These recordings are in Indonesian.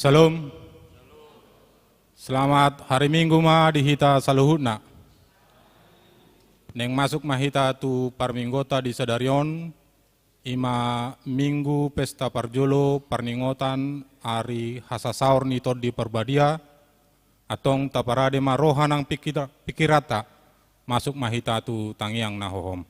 Salam. Selamat hari Minggu ma dihita saluhutna. Neng masuk mahita tu parminggota di Sadarion, ima minggu pesta parjolo parningotan ari hasasaur nitod di perbadia, atong taparade ma rohanang pikirata masuk mahita tu tangiang nahohom.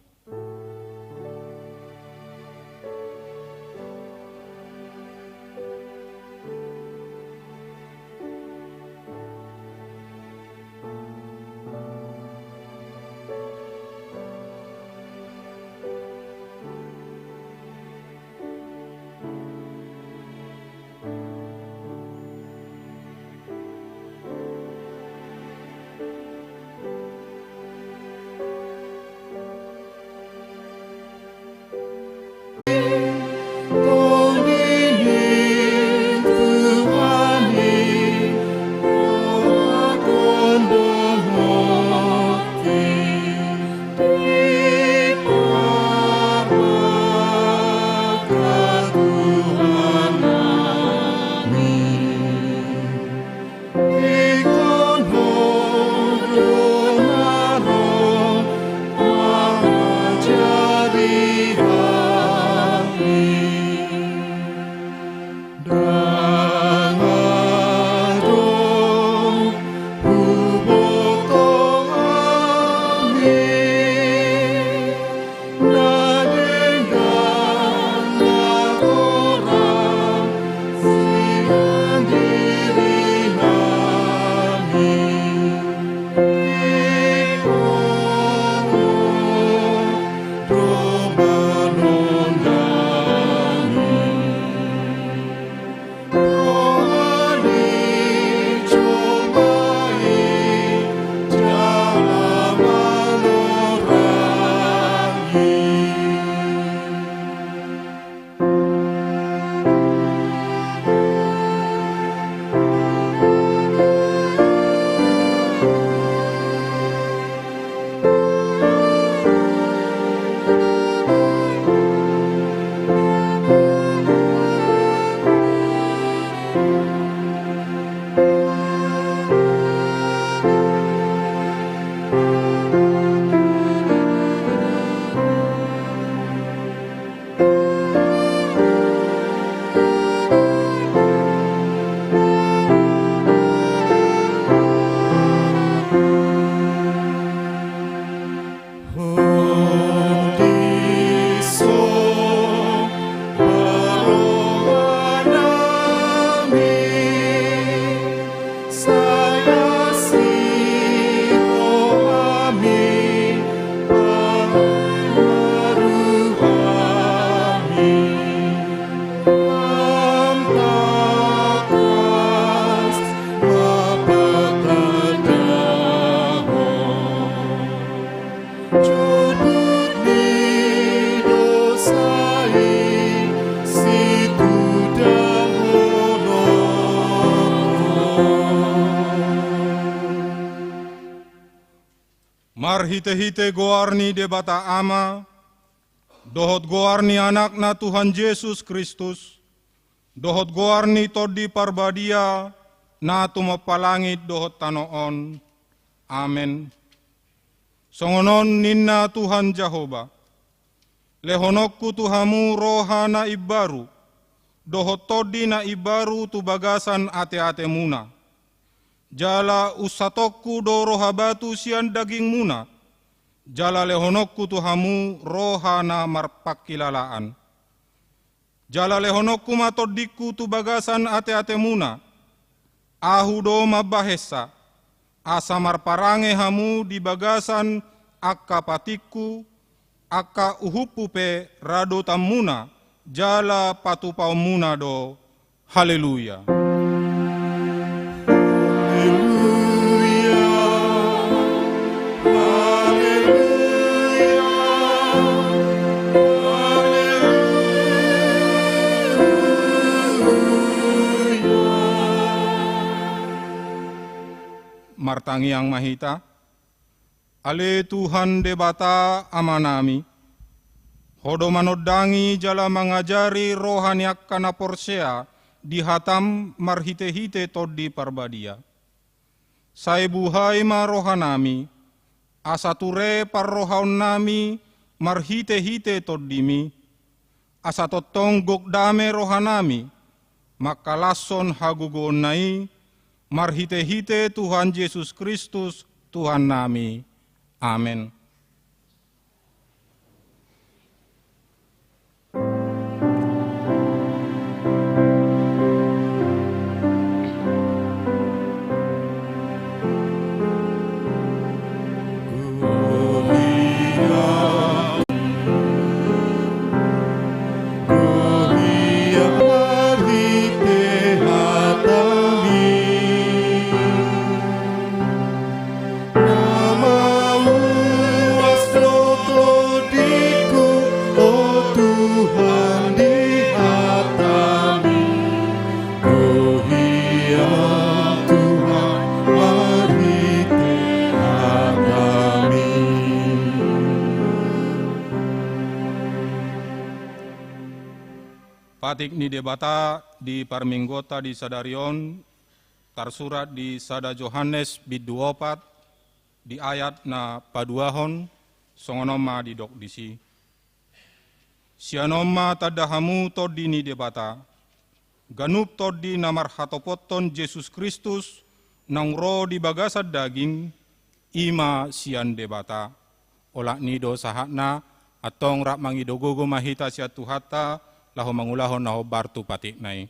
Marhite-hite goarni debata ama, dohot goarni anakna Tuhan Yesus Kristus, dohot goarni todi parbadia, na tumapalangit dohot tanoon. Amen. Songonon ninna Tuhan Jehova, lehonokku Tuhamu rohana ibaru, dohot todi na ibaru tu bagasan ate-ate muna. Jala usatokku do rohabatu sian daging muna, jala lehonokku Tuhamu rohana marpakilalaan. Jala lehonokku matodikku tu bagasan ate-ate muna, ahu do mabahesa, asa marparange hamu di bagasan akka patikku, akka uhupupe rado tamuna, jala patupau muna do. Haleluya. Martangi yang mahita, ale Tuhan debata amanami, hodo manodangi jala mangajari rohani akkana porsea, dihatam marhite-hite toddi parbadia. Sai buhai ma rohanami, asature parrohaun nami marhite-hite toddimi, asatotong gokdame rohanami, makalasson hagugon nai, marhite-hite Tuhan Yesus Kristus, Tuhan nami. Amin. Patik ni debata di parminggota di sadarion, tarsurat di sada Johannes bid 24, di ayat na paduahon, songonoma di dok disi. Sianoma tadahamu todi ni debata, ganup todi namar hatopoton Yesus Kristus, nang ro di bagasad daging, ima sian debata. Olak nido sahatna, atong rak mangidogogo mahita siat tuhata, lahu mangulahon naho bartu patik nai.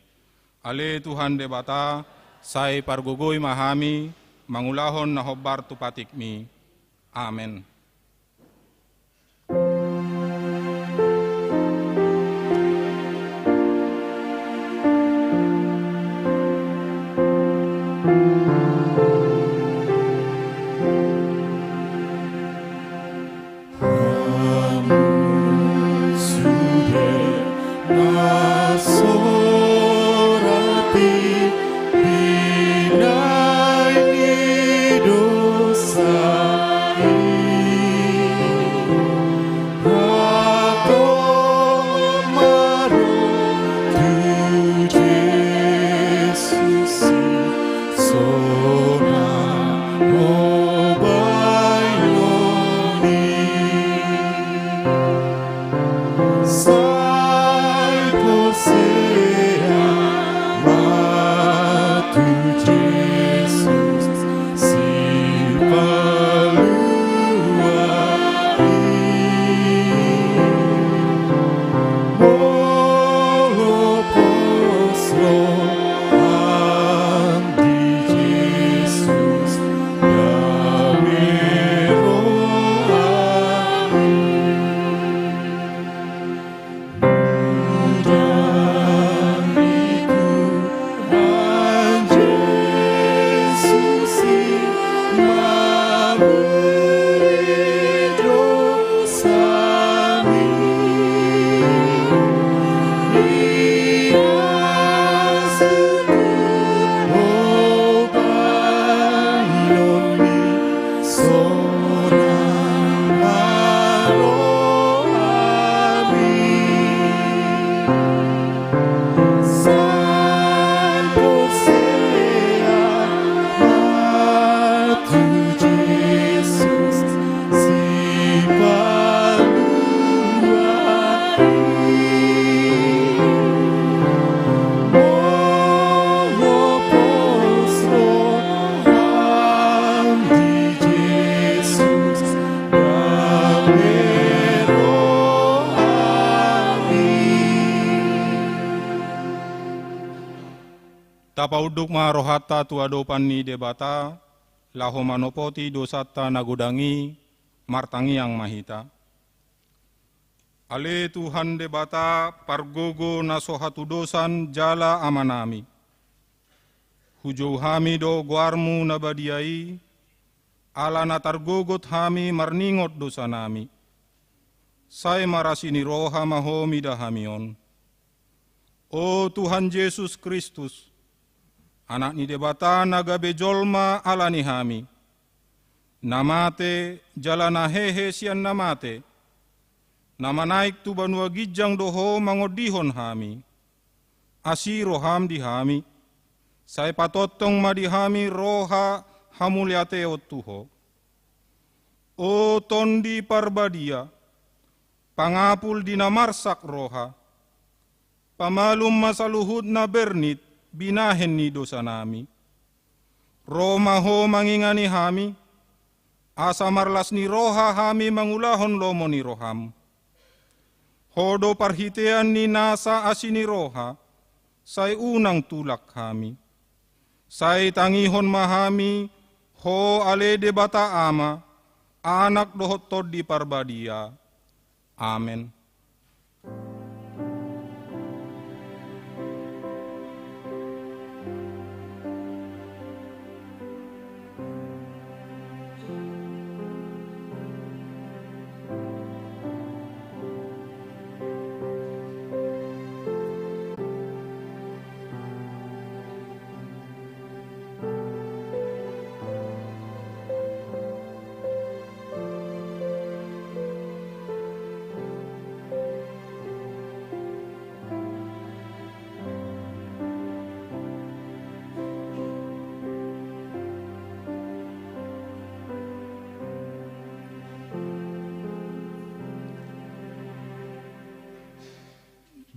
Ale Tuhan debata, sai pargogoi mahami, mangulahon naho bartu patik mi. Amen. Tapauduk marohata tuadopan ni debata, laho manopoti dosata nagudangi, martangi yang mahita. Ale Tuhan debata pargogo nasohatu dosan jala amanami. Hujau hami do guarmu nabadiai, ala natargogot hami marningot dosa nami. Sai marasini roha mahomi dahamion. O Tuhan Yesus Kristus, anak ni debata naga bejolma alani hami. Namate jalana hehe sian namate. Nama naik tu banua gijang doho mangodihon hami. asi roham dihami, sai patotong madihami roha hamuliate otuho. O tondi parbadia, pangapul dinamarsak roha, pamalum masaluhud na bernit, binahen ni dosa nami. Roma ho mangingani hami, asa marlas ni roha hami mangulahon lomo ni roham. Hodo parhitean ni nasa asini roha, say unang tulak hami. Say tangihon mahami, ho alede bata ama, anak dohot tod di parbadia. Amen.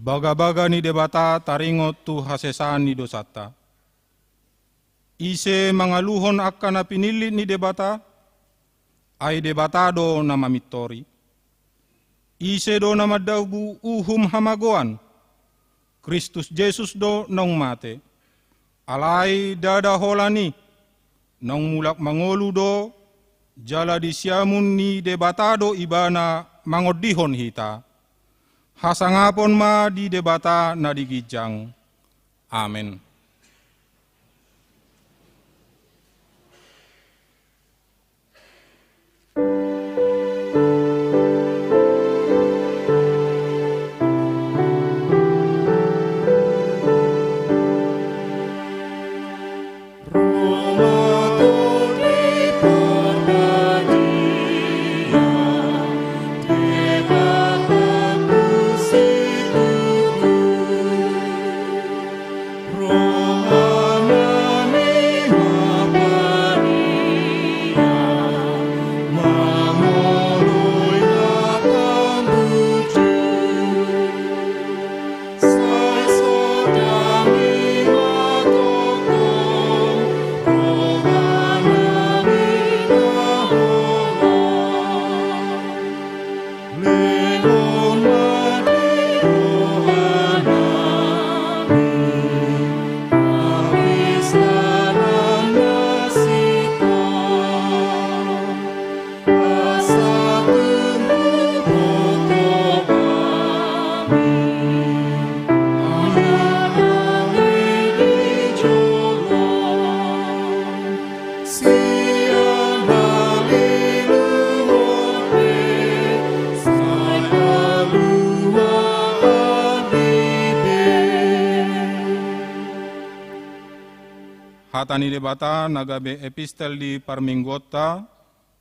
Baga-baga ni debata taringot tu hasesan ni dosata. Ise mangaluhon akan na pinilit ni debata, ay debatado na mamitori. Ise do na madaugu uhum hamagoan, Kristus Jesus do nang mate. Alay dada holani, nang mulak mangolu do, jala disiamun ni debatado ibana mangodihon hita. Hasangapon ma di debata na digijang. Amen. Hatani debata nagabe epistel di Parminggota,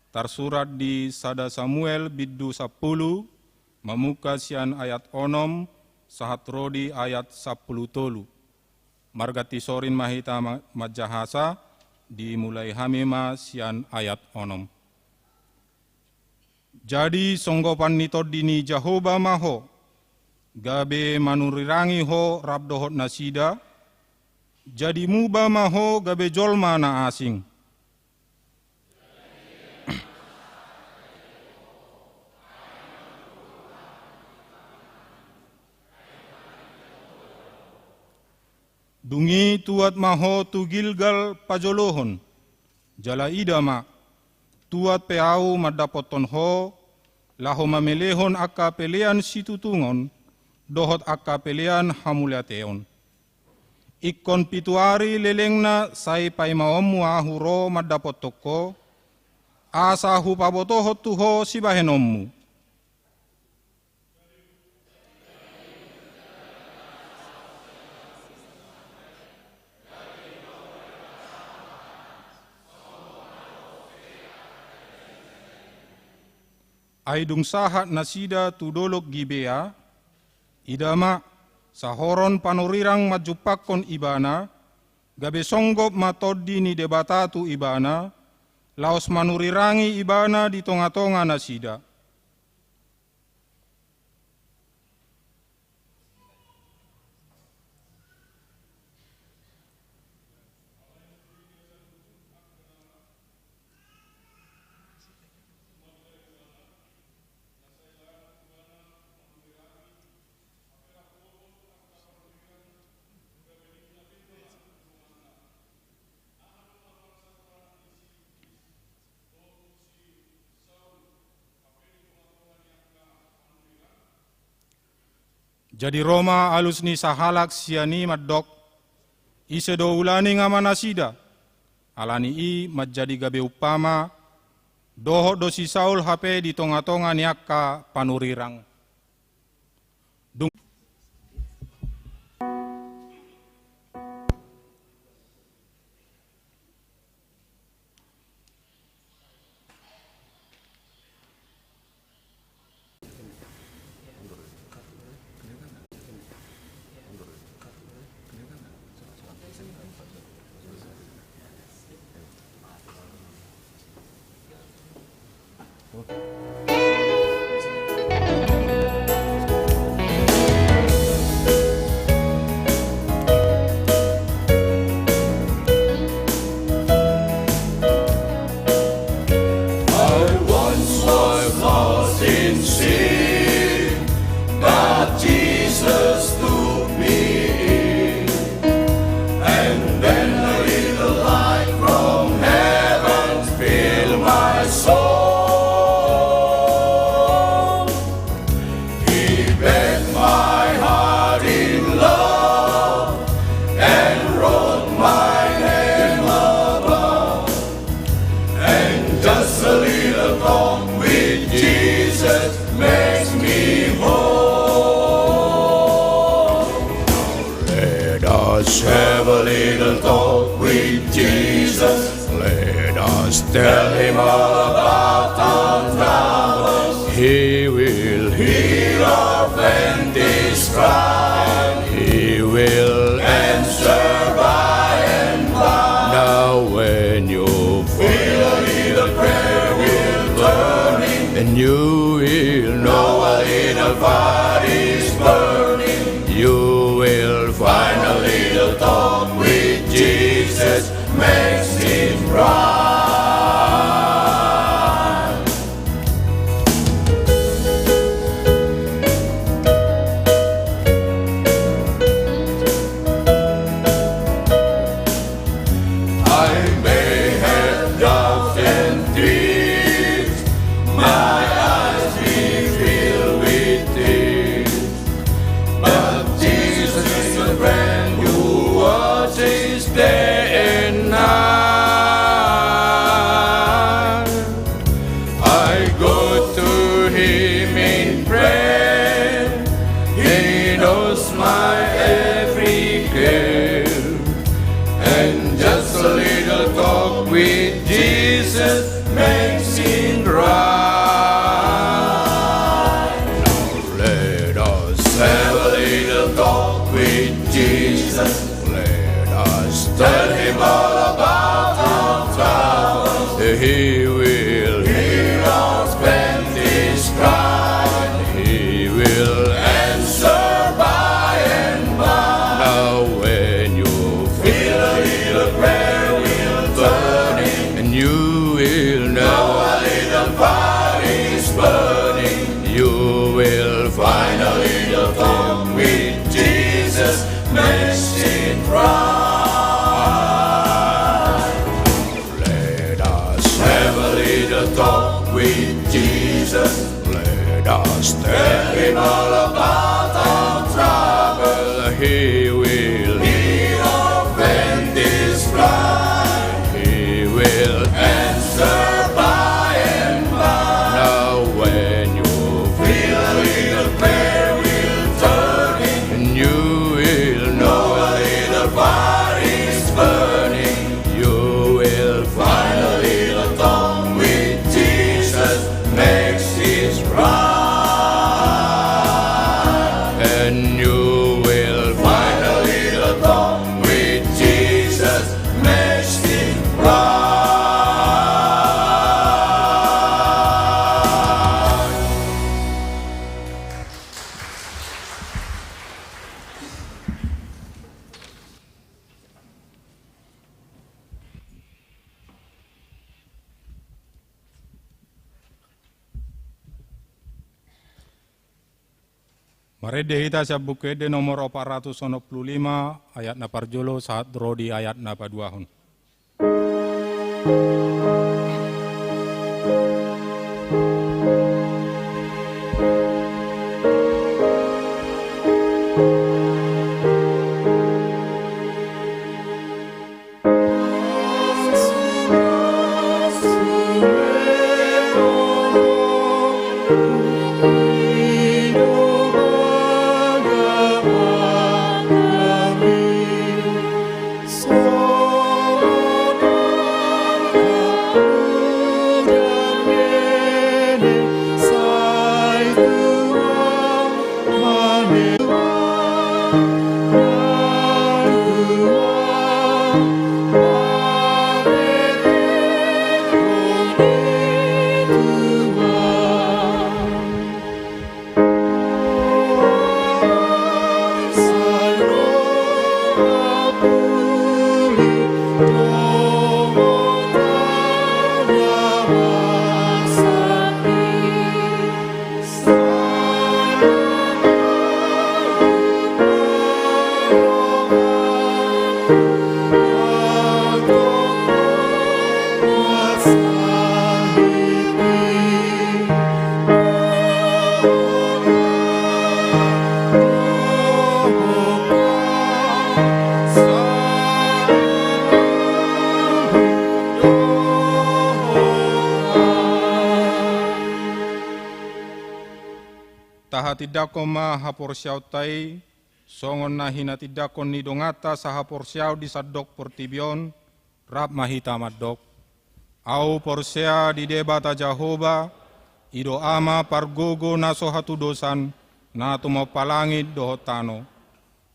tersurat di Sada Samuel biddu 10, mamuka sian ayat 6, sahat rodi ayat 10 tolu. Margati sorin mahita majahasa, dimulai hamima sian ayat 6. Jadi songgopan nito dini Jahoba maho, gabe manurirangi ho rabdohot nasida, jadi muba maho gabe jolma na asing. Dungi tuat maho tu Gilgal pajolohon, jala idama, tuat peau madapoton ho, laho mamelehon akka pelean situtungon, dohot akka pelean hamuliateon. Ikon pituari lelengna sai paimaomu ahuro madapotoko, asa hupabotohot tuho sibahenommu. Aidung sahat nasida tudolok Gibea, idama sahoron panurirang majupakon ibana, gabe songgop matodi ni debatatu ibana, laos manurirangi ibana di tonga-tonga nasida. Jadi Roma alus ni sahalak siani maddok, ise do ulani ngamanasida, alani i majadi gabe upama, doho dosi Saul hape di tonga-tonga niaka panurirang. Have a little talk with Jesus. Let us tell him all about our troubles. He will hear our faintest cry. He will answer by and by. Now when you feel a little prayer will turning, and you will know a little fire is burning. You will find a little talk with Jesus makes him right. I may have doubts and fears, my eyes be filled with tears, but Jesus is a friend who watches day and night. I go to him in prayer, he knows my every care, and just a little talk with Jesus makes it right. Now let us have a little talk with Jesus. Let us tell him all about our troubles. He will hear our faintest cry. He will answer by and by. Now when you feel a little prayer will turning, and you will know a little fire is burning, you will find a little talk with Jesus makes it right. Let us have a little talk with Jesus. Let us tell him all about our trouble. He will hear our faintest cry. He will answer by and by. Now when you feel a little prayer will turning, and you will know a little fire is burning, you will find a little talk with Jesus makes it right. Marede hita siap buku de nomor 495 ayat na parjolo saat rodi ayat na paduahun. Taha tidakon ma haporsiaw tay, songon na hinatidakon ni dongata sa haporsiaw di sadok portibion, rap mahita maddok. Au porsea di debata Jahoba, ido ama pargogo naso hatu dosan, na tumapalangit dohotano.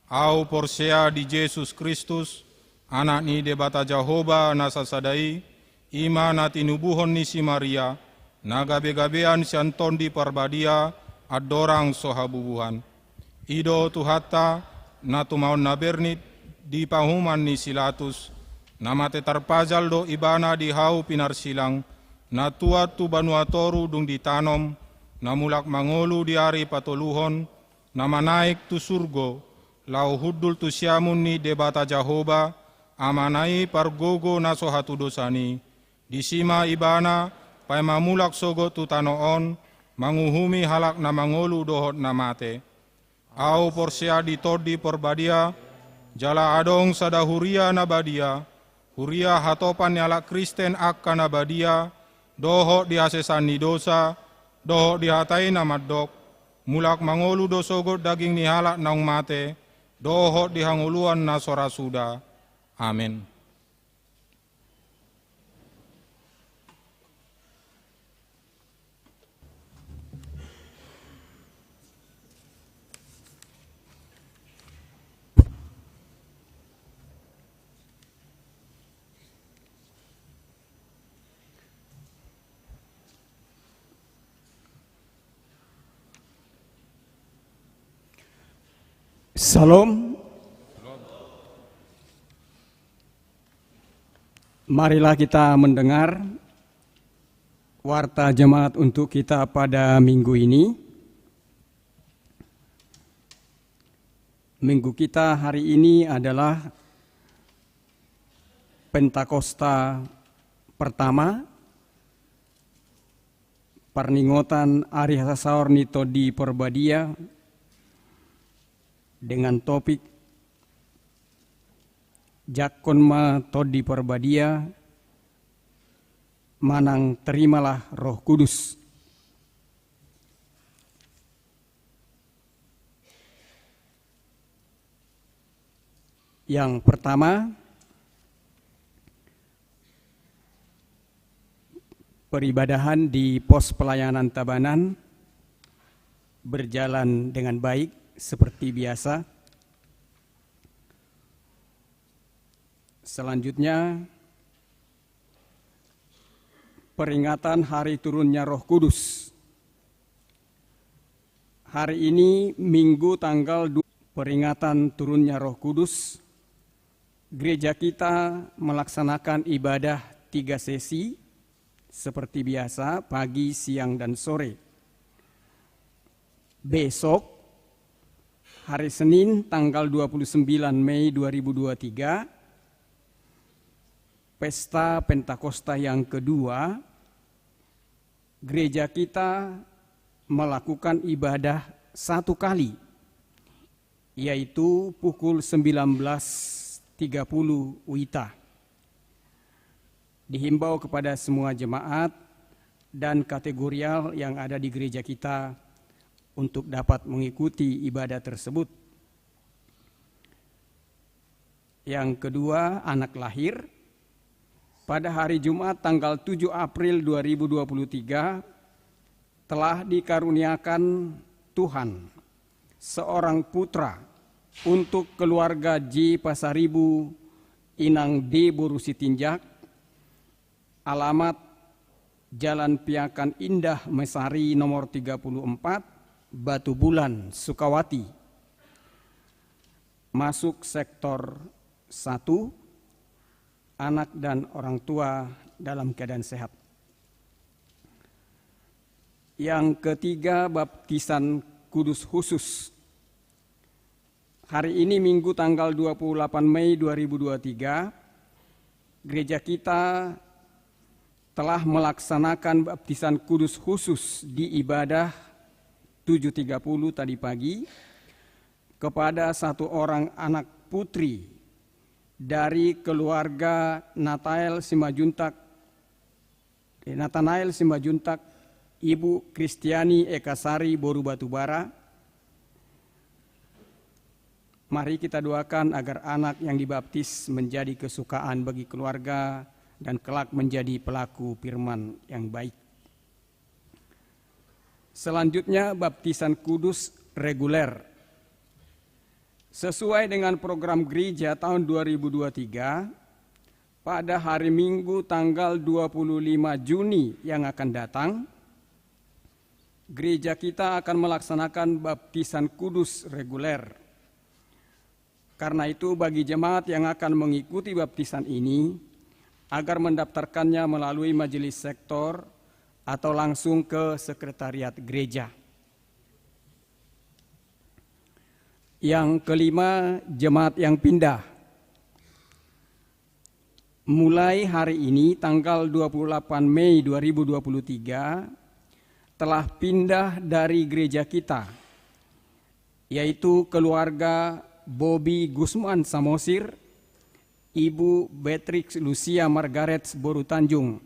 Au porsea di Jesus Kristus, anak ni debata Jahoba nasa sadai, ima na tinubuhon ni si Maria, na gabe-gabean si Anton di Parbadia, adorang sohabubuhan. Ido tuhata na tumaon na bernit di pahuman ni Silatus, na mate tarpajal do ibana di hau pinarsilang, na tuat tu banuatoru dung ditanom, na mulak mangolu di ari patoluhon, na manaik tu surgo, lau hudul tu siamun ni debata Jahoba, amanai pargogo na sohatu dosani, disima ibana, pai mamulak sogo tu tanoon, manguhumi halak na mangolu dohot na mate. Au porsea di todi porbadia, jala adong sada huria na badia, huria hatopan nyala Kristen akka na badia, dohot di hasesan ni dosa, dohot di hatai na maddok, mulak mangolu dosogot daging ni halak naung mate, dohot di hanguluan na sorasuda. Amin. Salam. Marilah kita mendengar warta jemaat untuk kita pada minggu ini. Minggu kita hari ini adalah Pentakosta pertama, Parningotan Ari Hasasaur Nito di Porbadia, dengan topik Jakonma Todi Porbadia, manang terimalah Roh Kudus. Yang pertama, peribadahan di pos pelayanan Tabanan berjalan dengan baik seperti biasa. Selanjutnya, peringatan hari turunnya Roh Kudus. Hari ini Minggu tanggal 2, peringatan turunnya Roh Kudus. Gereja kita melaksanakan ibadah 3 sesi seperti biasa, pagi, siang, dan sore. Besok hari Senin tanggal 29 Mei 2023, Pesta Pentakosta yang kedua, gereja kita melakukan ibadah satu kali, yaitu pukul 19.30 WITA. Dihimbau kepada semua jemaat dan kategorial yang ada di gereja kita untuk dapat mengikuti ibadah tersebut. Yang kedua, anak lahir. Pada hari Jumat tanggal 7 April 2023 telah dikaruniakan Tuhan seorang putra untuk keluarga J. Pasaribu Inang D. Borusitinjak, alamat Jalan Piakan Indah Mesari nomor 34, Batu Bulan, Sukawati. Masuk sektor 1, anak dan orang tua dalam keadaan sehat. Yang ketiga, baptisan kudus khusus. Hari ini Minggu tanggal 28 Mei 2023, gereja kita telah melaksanakan baptisan kudus khusus di ibadah 7.30 tadi pagi kepada satu orang anak putri dari keluarga Nathanael Simajuntak, Ibu Kristiani Ekasari Boru Batubara. Mari kita doakan agar anak yang dibaptis menjadi kesukaan bagi keluarga dan kelak menjadi pelaku firman yang baik. Selanjutnya, baptisan kudus reguler. Sesuai dengan program gereja tahun 2023, pada hari Minggu tanggal 25 Juni yang akan datang, gereja kita akan melaksanakan baptisan kudus reguler. Karena itu bagi jemaat yang akan mengikuti baptisan ini, agar mendaftarkannya melalui majelis sektor atau langsung ke sekretariat gereja. Yang kelima, jemaat yang pindah. Mulai hari ini tanggal 28 Mei 2023 telah pindah dari gereja kita, yaitu keluarga Bobby Gusman Samosir, Ibu Beatrix Lucia Margaret Boru Tanjung,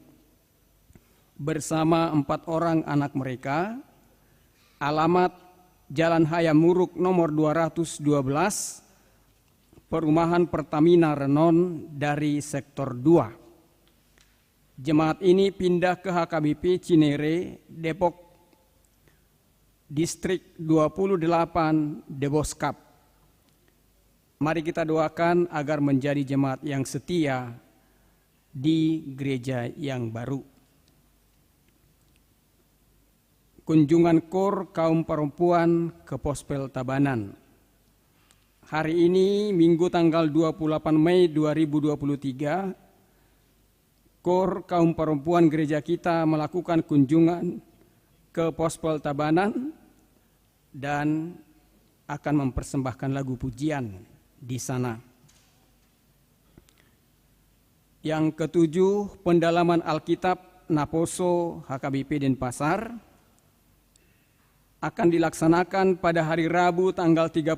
bersama 4 orang anak mereka, alamat Jalan Hayam Muruk nomor 212, Perumahan Pertamina Renon dari sektor 2. Jemaat ini pindah ke HKBP Cinere, Depok, Distrik 28, Deboskap. Mari kita doakan agar menjadi jemaat yang setia di gereja yang baru. Kunjungan KOR kaum perempuan ke Pospel Tabanan. Hari ini Minggu tanggal 28 Mei 2023, KOR kaum perempuan gereja kita melakukan kunjungan ke Pospel Tabanan dan akan mempersembahkan lagu pujian di sana. Yang ketujuh, pendalaman Alkitab Naposo HKBP Denpasar akan dilaksanakan pada hari Rabu tanggal 31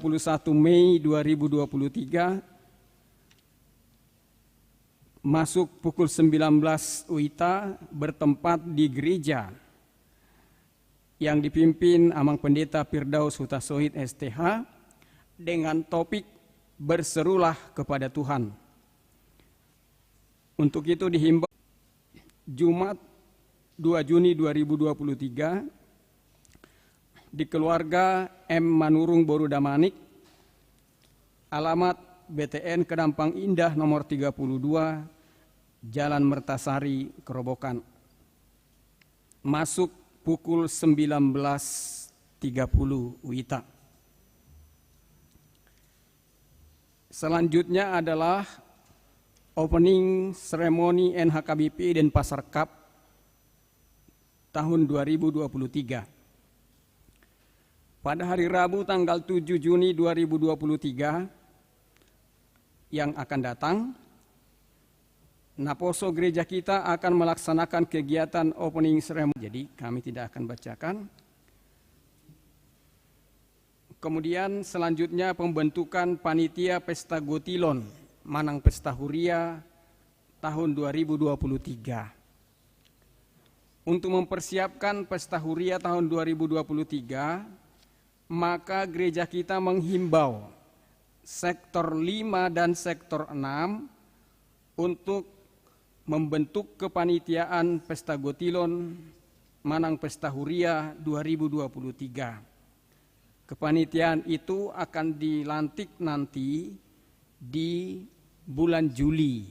Mei 2023 masuk pukul 19 WITA bertempat di gereja yang dipimpin Amang Pendeta Firdaus Hutasohid STH dengan topik berserulah kepada Tuhan. Untuk itu dihimbau Jumat 2 Juni 2023 di keluarga M. Manurung Boru Damanik, alamat BTN Kedampang Indah nomor 32, Jalan Mertasari, Kerobokan. Masuk pukul 19.30 WITA. Selanjutnya adalah opening ceremony NHKBP Denpasar Cup tahun 2023. Pada hari Rabu tanggal 7 Juni 2023 yang akan datang, Naposo gereja kita akan melaksanakan kegiatan opening ceremony. Jadi kami tidak akan bacakan. Kemudian selanjutnya pembentukan panitia Pesta Gotilon Manang Pesta Huria tahun 2023. Untuk mempersiapkan Pesta Huria tahun 2023, maka gereja kita menghimbau sektor 5 dan sektor 6 untuk membentuk kepanitiaan Pesta Gotilon Manang Pesta Huria 2023. Kepanitiaan itu akan dilantik nanti di bulan Juli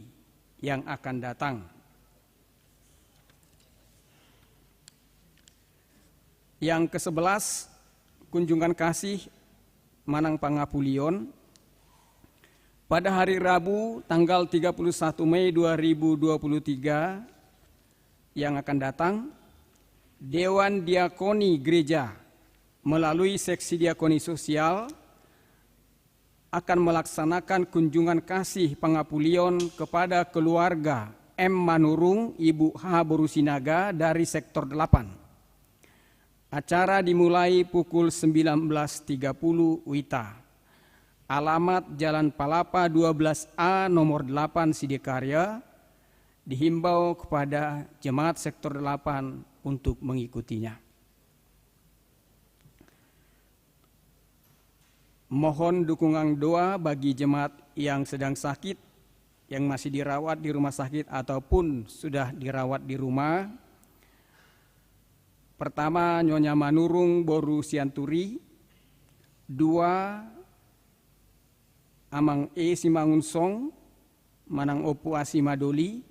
yang akan datang. Yang ke-11, kunjungan kasih Manang Pangapulion. Pada hari Rabu tanggal 31 Mei 2023 yang akan datang, Dewan Diakoni Gereja melalui seksi diakoni sosial akan melaksanakan kunjungan kasih Pangapulion kepada keluarga M. Manurung, Ibu H. Borusinaga dari sektor 8. Acara dimulai pukul 19.30 WITA. Alamat Jalan Palapa 12A nomor 8 Sidikarya. Dihimbau kepada jemaat sektor 8 untuk mengikutinya. Mohon dukungan doa bagi jemaat yang sedang sakit, yang masih dirawat di rumah sakit ataupun sudah dirawat di rumah. Pertama, Nyonya Manurung Boru Sianturi. 2, Amang E. Simangun Song, Manang Opu Asi Madoli.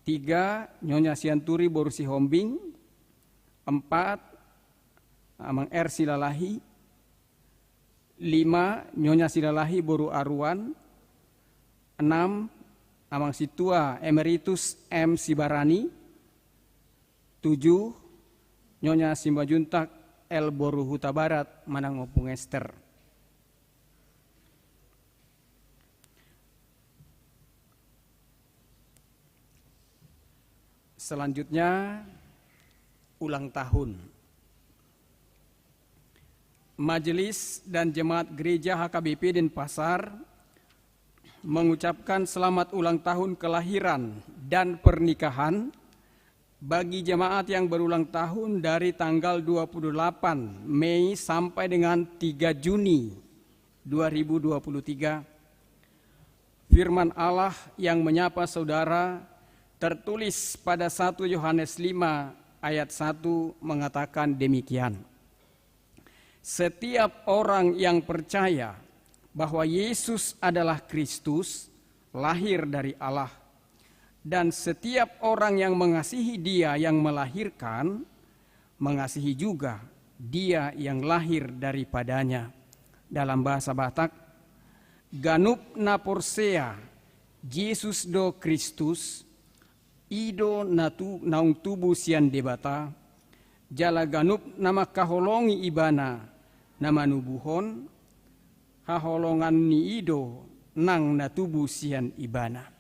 3, Nyonya Sianturi Boru Sihombing. 4, Amang R. Silalahi. 5, Nyonya Silalahi Boru Aruan. 6, Amang Situa Emeritus M. Sibarani. 7, Nyonya Simbajuntak L. Boru Huta Barat Manang Opung Ester. Selanjutnya, ulang tahun. Majelis dan Jemaat Gereja HKBP Denpasar mengucapkan selamat ulang tahun kelahiran dan pernikahan bagi jemaat yang berulang tahun dari tanggal 28 Mei sampai dengan 3 Juni 2023. Firman Allah yang menyapa saudara tertulis pada 1 Yohanes 5 ayat 1 mengatakan demikian. Setiap orang yang percaya bahwa Yesus adalah Kristus, lahir dari Allah, dan setiap orang yang mengasihi Dia yang melahirkan, mengasihi juga Dia yang lahir daripadanya. Dalam bahasa Batak, Ganup naporsea Yesus do Kristus, ido naung tubuh sian debata, jala ganup nama kaholongi ibana, nama nubuhon, haholongan ni ido nang natubu sian ibana.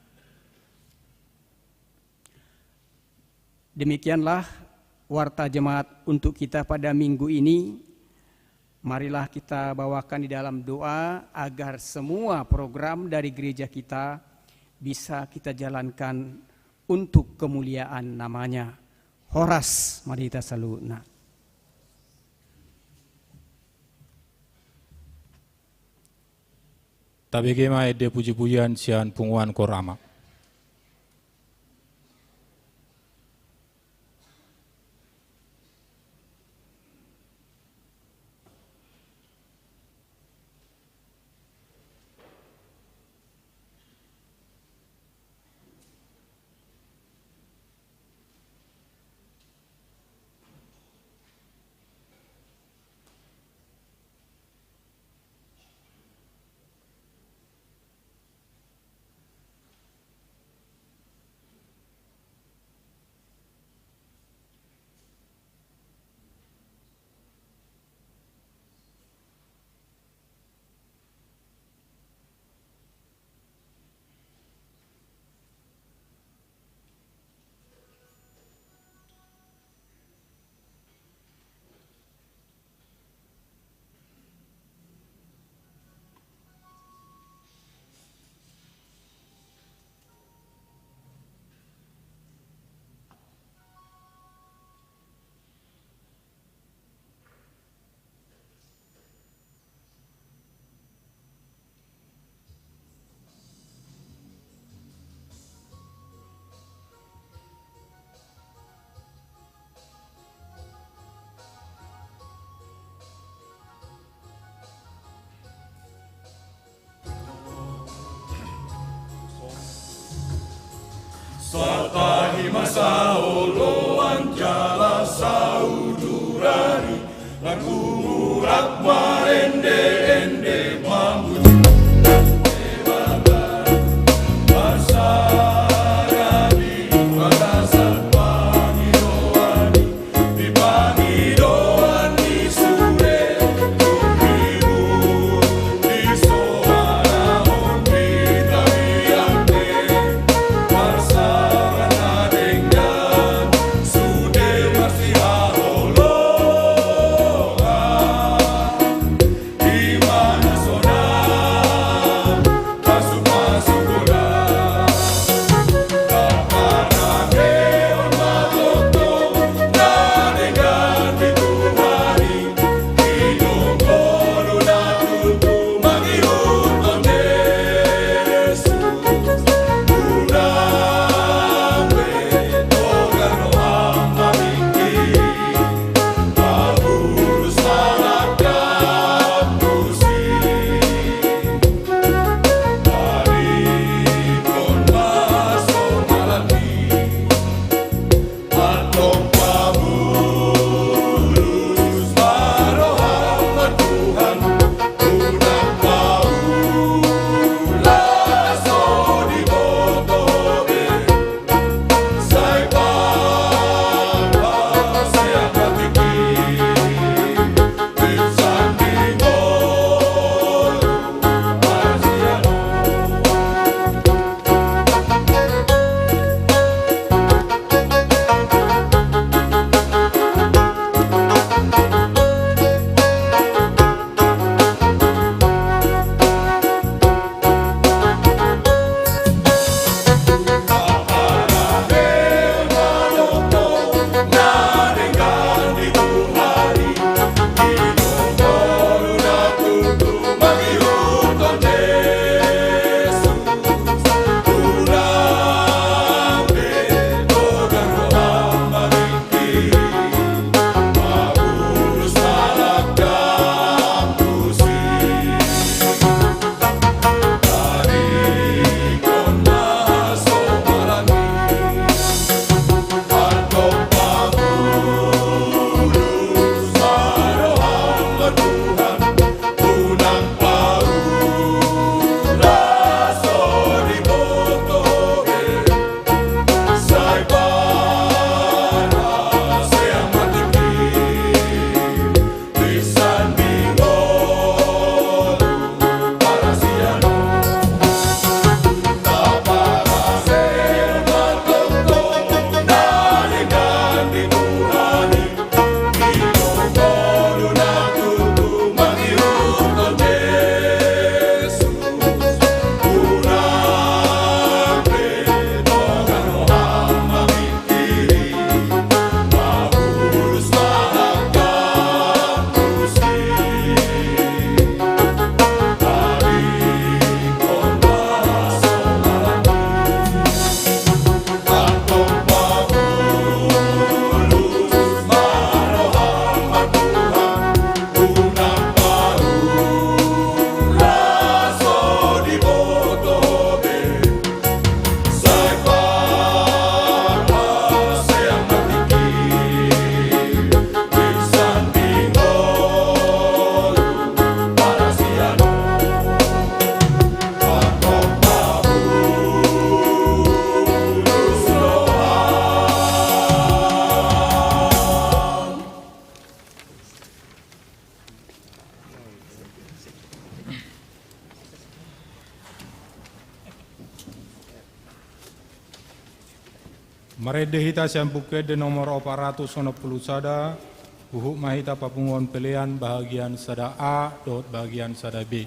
Demikianlah warta jemaat untuk kita pada minggu ini. Marilah kita bawakan di dalam doa agar semua program dari gereja kita bisa kita jalankan untuk kemuliaan namanya. Horas Madita Saluna. Tabegema ede puji-pujian sian punguan korama. Swatahi masa oloan jala saudurari lagu murak marende ende mambu Marede hita siampuke de nomor 490 sada, uhuk mahita papungon pilihan bahagian sada A dot bahagian sada B.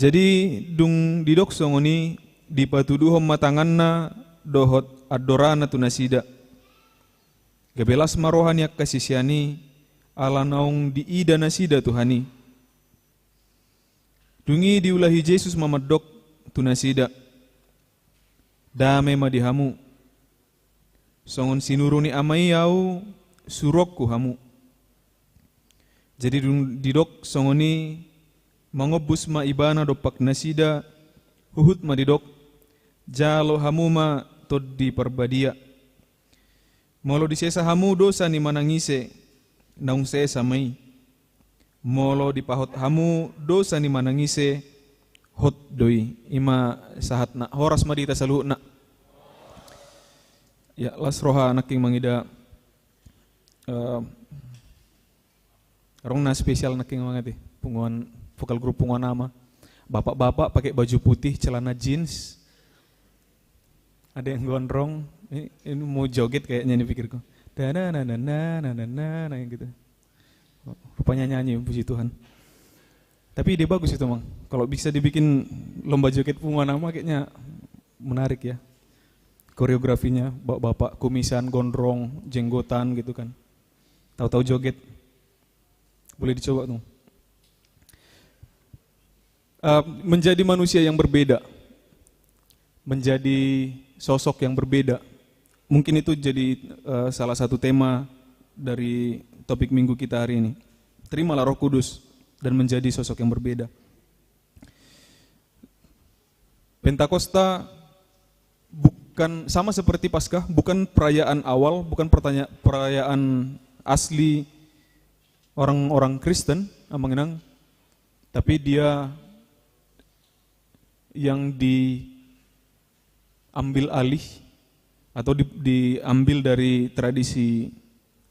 Jadi dung didok songoni di patuduhom matanganna dohot adorana tunasida. Gabelas marohani kasisiani ala naung diida nasida Tuhani. Dungi diulahi Yesus mamadok tunasida. Dame madihamu. Songon sinuruni amai yau surokku hamu. Jadi didok songoni mangobus ma ibana dopak nasida huhut ma didok jalo hamu ma tod di perbadia. Molo di sesa hamu dosa ni manangise naung sesa mai. Molo di pahot hamu dosa ni manangise hot doi ima sahat na horas ma dita salu na. Ya las roha naking mangida rongna spesial naking mangati punguan vokal grup punguan nama. Bapak-bapak pakai baju putih, celana jeans. Ada yang gondrong, ini mau joget kayaknya nih pikirku. Nah gitu. Rupanya nyanyi puji Tuhan. Tapi ide bagus itu, Mang. Kalau bisa dibikin lomba joget punguan nama kayaknya menarik ya. Koreografinya bapak-bapak kumisan, gondrong, jenggotan gitu kan. Tahu-tahu joget. Boleh dicoba tuh. Menjadi manusia yang berbeda. Menjadi sosok yang berbeda. Mungkin itu jadi salah satu tema dari topik minggu kita hari ini. Terimalah Roh Kudus dan menjadi sosok yang berbeda. Pentakosta bukan sama seperti Paskah, bukan perayaan awal, bukan perayaan asli orang-orang Kristen, mengenang, tapi dia yang diambil alih atau diambil dari tradisi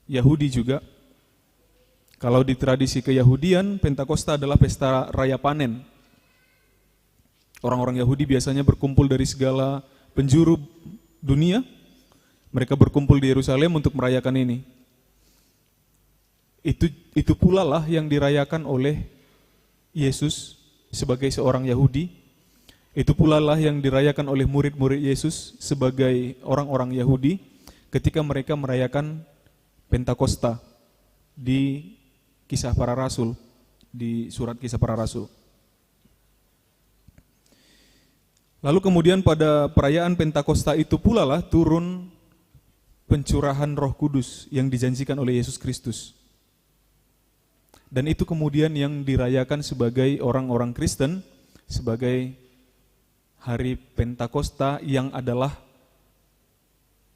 Yahudi juga. Kalau di tradisi keyahudian, Pentakosta adalah pesta raya panen. Orang-orang Yahudi biasanya berkumpul dari segala penjuru dunia, mereka berkumpul di Yerusalem untuk merayakan ini. Itu pula lah yang dirayakan oleh Yesus sebagai seorang Yahudi. Itu pula lah yang dirayakan oleh murid-murid Yesus sebagai orang-orang Yahudi ketika mereka merayakan Pentakosta di Kisah Para Rasul, di surat Kisah Para Rasul. Lalu kemudian pada perayaan Pentakosta itu pula lah turun pencurahan Roh Kudus yang dijanjikan oleh Yesus Kristus. Dan itu kemudian yang dirayakan sebagai orang-orang Kristen sebagai hari Pentakosta yang adalah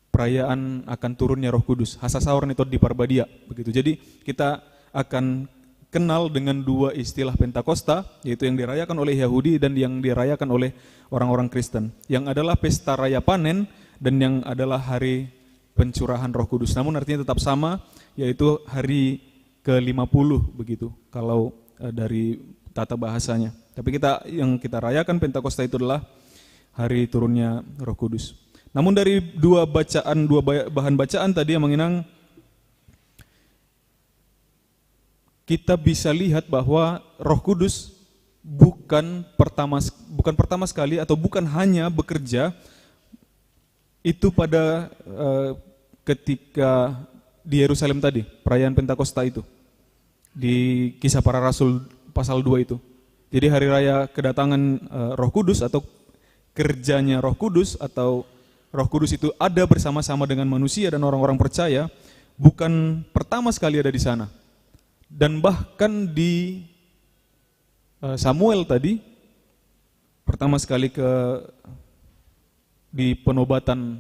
perayaan akan turunnya Roh Kudus. Hasasaur nitod di Parbadia, begitu. Jadi kita akan kenal dengan dua istilah Pentakosta, yaitu yang dirayakan oleh Yahudi dan yang dirayakan oleh orang-orang Kristen. Yang adalah pesta raya panen dan yang adalah hari pencurahan Roh Kudus. Namun artinya tetap sama, yaitu hari ke-50 begitu kalau dari tata bahasanya. Tapi yang kita rayakan Pentakosta itu adalah hari turunnya Roh Kudus. Namun dari dua bahan bacaan tadi yang mengenang, kita bisa lihat bahwa Roh Kudus bukan pertama sekali atau bukan hanya bekerja itu pada ketika di Yerusalem tadi, perayaan Pentakosta itu, di Kisah Para Rasul pasal 2 itu. Jadi hari raya kedatangan Roh Kudus atau kerjanya Roh Kudus atau Roh Kudus itu ada bersama-sama dengan manusia dan orang-orang percaya, bukan pertama sekali ada di sana. Dan bahkan di Samuel tadi, pertama sekali di penobatan,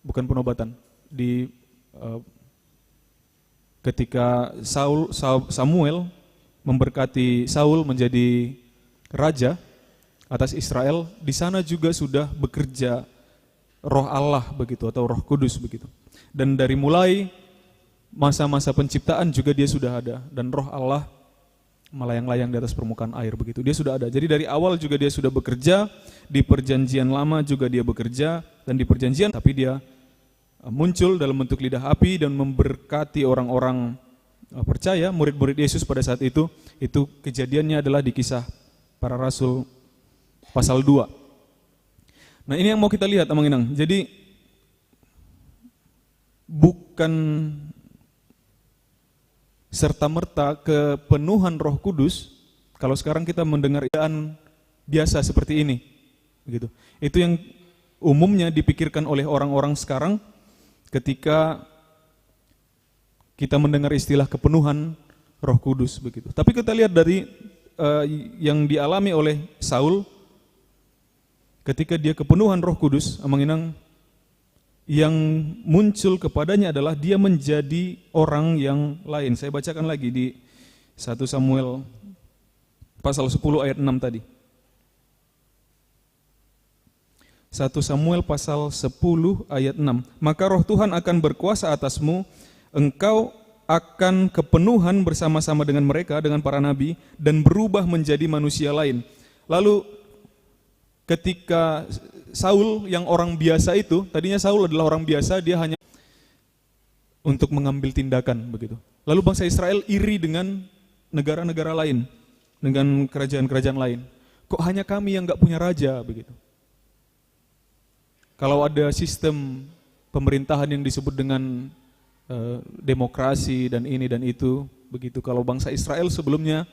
bukan penobatan, ketika Samuel memberkati Saul menjadi raja atas Israel, di sana juga sudah bekerja Roh Allah begitu atau Roh Kudus begitu. Dan dari mulai masa-masa penciptaan juga dia sudah ada, dan Roh Allah melayang-layang di atas permukaan air begitu. Dia sudah ada. Jadi dari awal juga dia sudah bekerja, di perjanjian lama juga dia bekerja, dan di perjanjian tapi dia muncul dalam bentuk lidah api dan memberkati orang-orang percaya, murid-murid Yesus pada saat itu kejadiannya adalah di Kisah para rasul pasal 2. Nah, ini yang mau kita lihat Amang Inang. Jadi bukan serta-merta kepenuhan Roh Kudus kalau sekarang kita mendengar keadaan biasa seperti ini, begitu. Itu yang umumnya dipikirkan oleh orang-orang sekarang ketika kita mendengar istilah kepenuhan Roh Kudus, begitu. Tapi kita lihat dari yang dialami oleh Saul ketika dia kepenuhan Roh Kudus, Amang Inang, yang muncul kepadanya adalah dia menjadi orang yang lain. Saya bacakan lagi di 1 Samuel pasal 10 ayat 6 tadi. 1 Samuel pasal 10 ayat 6. Maka roh Tuhan akan berkuasa atasmu, engkau akan kepenuhan bersama-sama dengan mereka, dengan para nabi, dan berubah menjadi manusia lain. Lalu ketika Saul yang orang biasa itu, tadinya Saul adalah orang biasa, dia hanya untuk mengambil tindakan, begitu. Lalu bangsa Israel iri dengan negara-negara lain, dengan kerajaan-kerajaan lain. Kok hanya kami yang gak punya raja, begitu. Kalau ada sistem pemerintahan yang disebut dengan demokrasi dan ini dan itu, begitu. Kalau bangsa Israel sebelumnya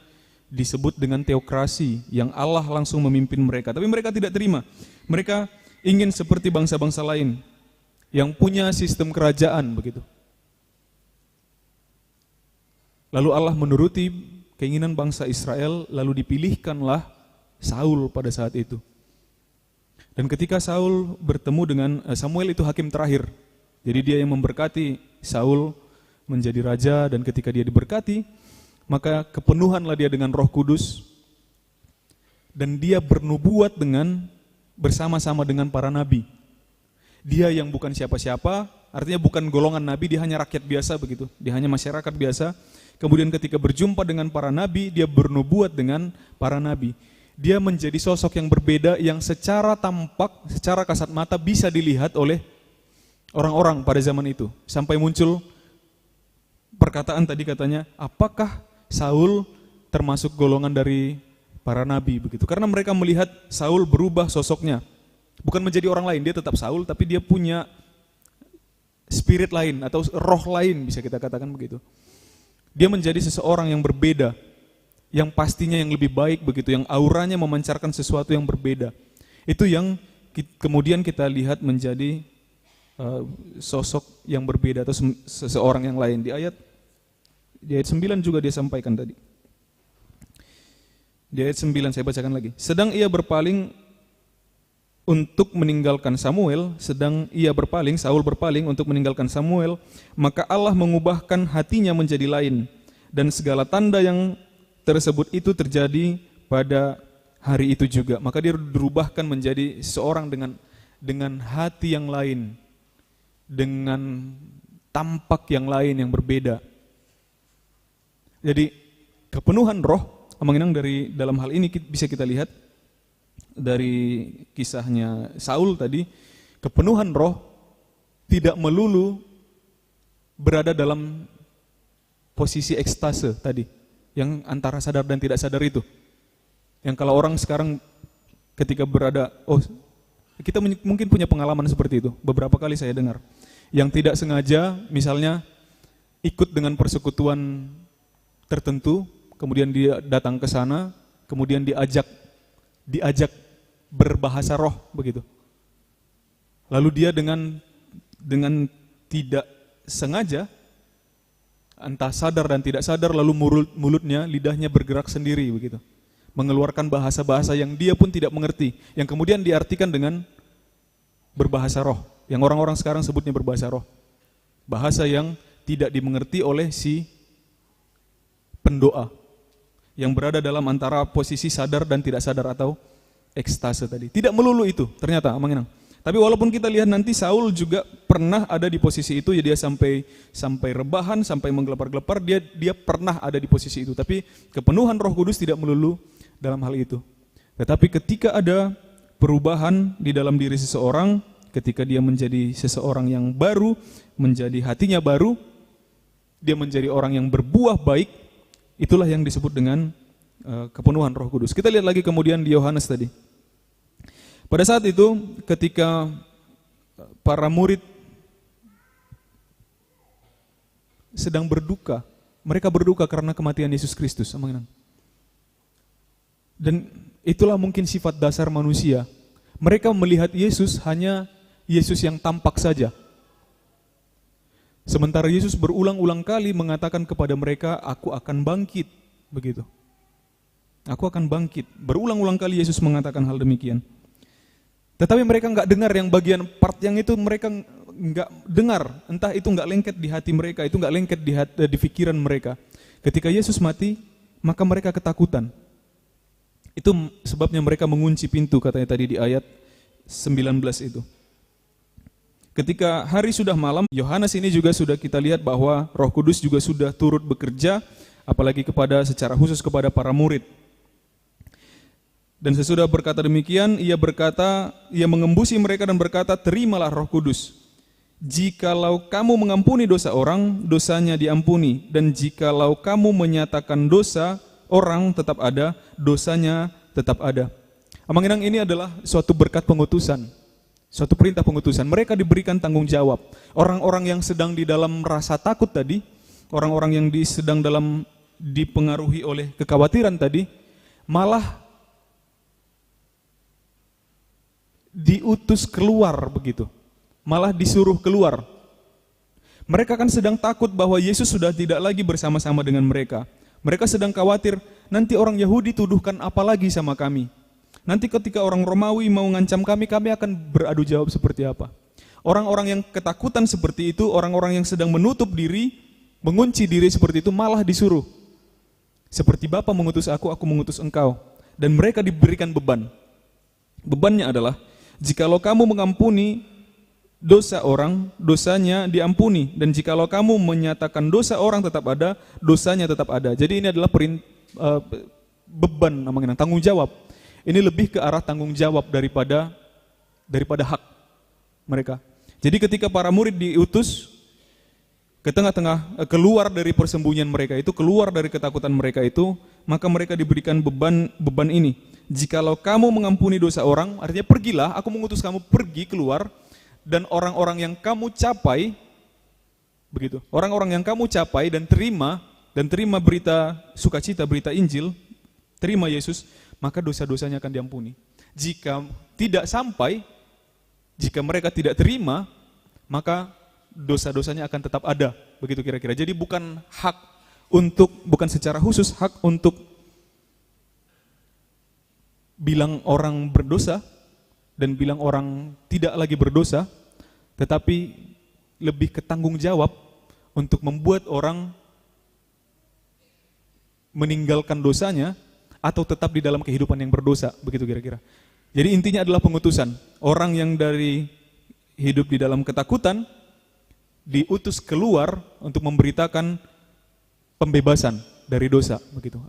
disebut dengan teokrasi, yang Allah langsung memimpin mereka. Tapi mereka tidak terima. Mereka ingin seperti bangsa-bangsa lain yang punya sistem kerajaan, begitu. Lalu Allah menuruti keinginan bangsa Israel, lalu dipilihkanlah Saul pada saat itu. Dan ketika Saul bertemu dengan Samuel, itu hakim terakhir. Jadi dia yang memberkati Saul menjadi raja, dan ketika dia diberkati, maka kepenuhanlah dia dengan Roh Kudus, dan dia bernubuat bersama-sama dengan para nabi. Dia yang bukan siapa-siapa, artinya bukan golongan nabi, dia hanya rakyat biasa, begitu. Dia hanya masyarakat biasa. Kemudian ketika berjumpa dengan para nabi, dia bernubuat dengan para nabi. Dia menjadi sosok yang berbeda, yang secara tampak, secara kasat mata bisa dilihat oleh orang-orang pada zaman itu. Sampai muncul perkataan tadi, katanya, apakah Saul termasuk golongan dari para nabi, begitu. Karena mereka melihat Saul berubah sosoknya. Bukan menjadi orang lain, dia tetap Saul, tapi dia punya spirit lain atau roh lain, bisa kita katakan begitu. Dia menjadi seseorang yang berbeda, yang pastinya yang lebih baik, begitu, yang auranya memancarkan sesuatu yang berbeda. Itu yang kemudian kita lihat menjadi sosok yang berbeda atau seseorang yang lain. Di ayat 9 juga dia sampaikan tadi. Di ayat 9 saya bacakan lagi. Sedang ia berpaling untuk meninggalkan Samuel, Saul berpaling untuk meninggalkan Samuel, maka Allah mengubahkan hatinya menjadi lain, dan segala tanda yang tersebut itu terjadi pada hari itu juga. Maka dia dirubahkan menjadi seorang dengan hati yang lain, dengan tampak yang lain yang berbeda. Jadi kepenuhan roh, Amang Inang, dari dalam hal ini bisa kita lihat dari kisahnya Saul tadi, kepenuhan roh tidak melulu berada dalam posisi ekstase tadi, yang antara sadar dan tidak sadar itu. Yang kalau orang sekarang ketika berada, kita mungkin punya pengalaman seperti itu, beberapa kali saya dengar. Yang tidak sengaja misalnya ikut dengan persekutuan tertentu, kemudian dia datang ke sana, kemudian diajak berbahasa roh, begitu. Lalu dia dengan tidak sengaja, entah sadar dan tidak sadar, lalu mulutnya, lidahnya bergerak sendiri, begitu, mengeluarkan bahasa-bahasa yang dia pun tidak mengerti, yang kemudian diartikan dengan berbahasa roh, yang orang-orang sekarang sebutnya berbahasa roh. Bahasa yang tidak dimengerti oleh si pendoa, yang berada dalam antara posisi sadar dan tidak sadar atau ekstase tadi. Tidak melulu itu ternyata, Amang Inang. Tapi walaupun kita lihat nanti Saul juga pernah ada di posisi itu, ya dia sampai rebahan, sampai menggelepar-gelepar, dia pernah ada di posisi itu. Tapi kepenuhan Roh Kudus tidak melulu dalam hal itu. Tetapi ketika ada perubahan di dalam diri seseorang, ketika dia menjadi seseorang yang baru, menjadi hatinya baru, dia menjadi orang yang berbuah baik, itulah yang disebut dengan kepenuhan Roh Kudus. Kita lihat lagi kemudian di Yohanes tadi. Pada saat itu ketika para murid sedang berduka, mereka berduka karena kematian Yesus Kristus. Dan itulah mungkin sifat dasar manusia. Mereka melihat Yesus hanya Yesus yang tampak saja. Sementara Yesus berulang-ulang kali mengatakan kepada mereka, aku akan bangkit. Begitu. Aku akan bangkit. Berulang-ulang kali Yesus mengatakan hal demikian. Tetapi mereka enggak dengar yang bagian part yang itu, mereka enggak dengar. Entah itu enggak lengket di hati mereka, itu enggak lengket di pikiran mereka. Ketika Yesus mati, maka mereka ketakutan. Itu sebabnya mereka mengunci pintu, katanya tadi di ayat 19 itu. Ketika hari sudah malam, Yohanes ini juga sudah kita lihat bahwa Roh Kudus juga sudah turut bekerja, apalagi secara khusus kepada para murid. Dan sesudah berkata demikian, ia mengembusi mereka dan berkata, terimalah Roh Kudus. Jikalau kamu mengampuni dosa orang, dosanya diampuni. Dan jikalau kamu menyatakan dosa orang tetap ada, dosanya tetap ada. Amanginang, ini adalah suatu berkat pengutusan, suatu perintah pengutusan. Mereka diberikan tanggung jawab. Orang-orang yang sedang di dalam rasa takut tadi, orang-orang yang sedang dipengaruhi oleh kekhawatiran tadi, malah diutus keluar begitu. Malah disuruh keluar. Mereka kan sedang takut bahwa Yesus sudah tidak lagi bersama-sama dengan mereka. Mereka sedang khawatir, nanti orang Yahudi tuduhkan apa lagi sama kami. Nanti ketika orang Romawi mau ngancam kami akan beradu jawab seperti apa. Orang-orang yang ketakutan seperti itu, orang-orang yang sedang menutup diri, mengunci diri seperti itu, malah disuruh. Seperti Bapa mengutus aku mengutus engkau. Dan mereka diberikan beban. Bebannya adalah, jikalau kamu mengampuni dosa orang, dosanya diampuni. Dan jikalau kamu menyatakan dosa orang tetap ada, dosanya tetap ada. Jadi ini adalah beban, namanya tanggung jawab. Ini lebih ke arah tanggung jawab daripada hak mereka. Jadi ketika para murid diutus ke tengah-tengah, keluar dari persembunyian mereka itu, keluar dari ketakutan mereka itu, maka mereka diberikan beban ini. Jikalau kamu mengampuni dosa orang, artinya pergilah, aku mengutus kamu pergi keluar, dan orang-orang yang kamu capai, begitu, orang-orang yang kamu capai dan terima berita sukacita, berita Injil, terima Yesus, maka dosa-dosanya akan diampuni. Jika tidak sampai, jika mereka tidak terima, maka dosa-dosanya akan tetap ada, begitu kira-kira. Jadi bukan secara khusus hak untuk bilang orang berdosa dan bilang orang tidak lagi berdosa, tetapi lebih ke tanggung jawab untuk membuat orang meninggalkan dosanya atau tetap di dalam kehidupan yang berdosa, begitu kira-kira. Jadi intinya adalah pengutusan. Orang yang dari hidup di dalam ketakutan diutus keluar untuk memberitakan pembebasan dari dosa, begitu.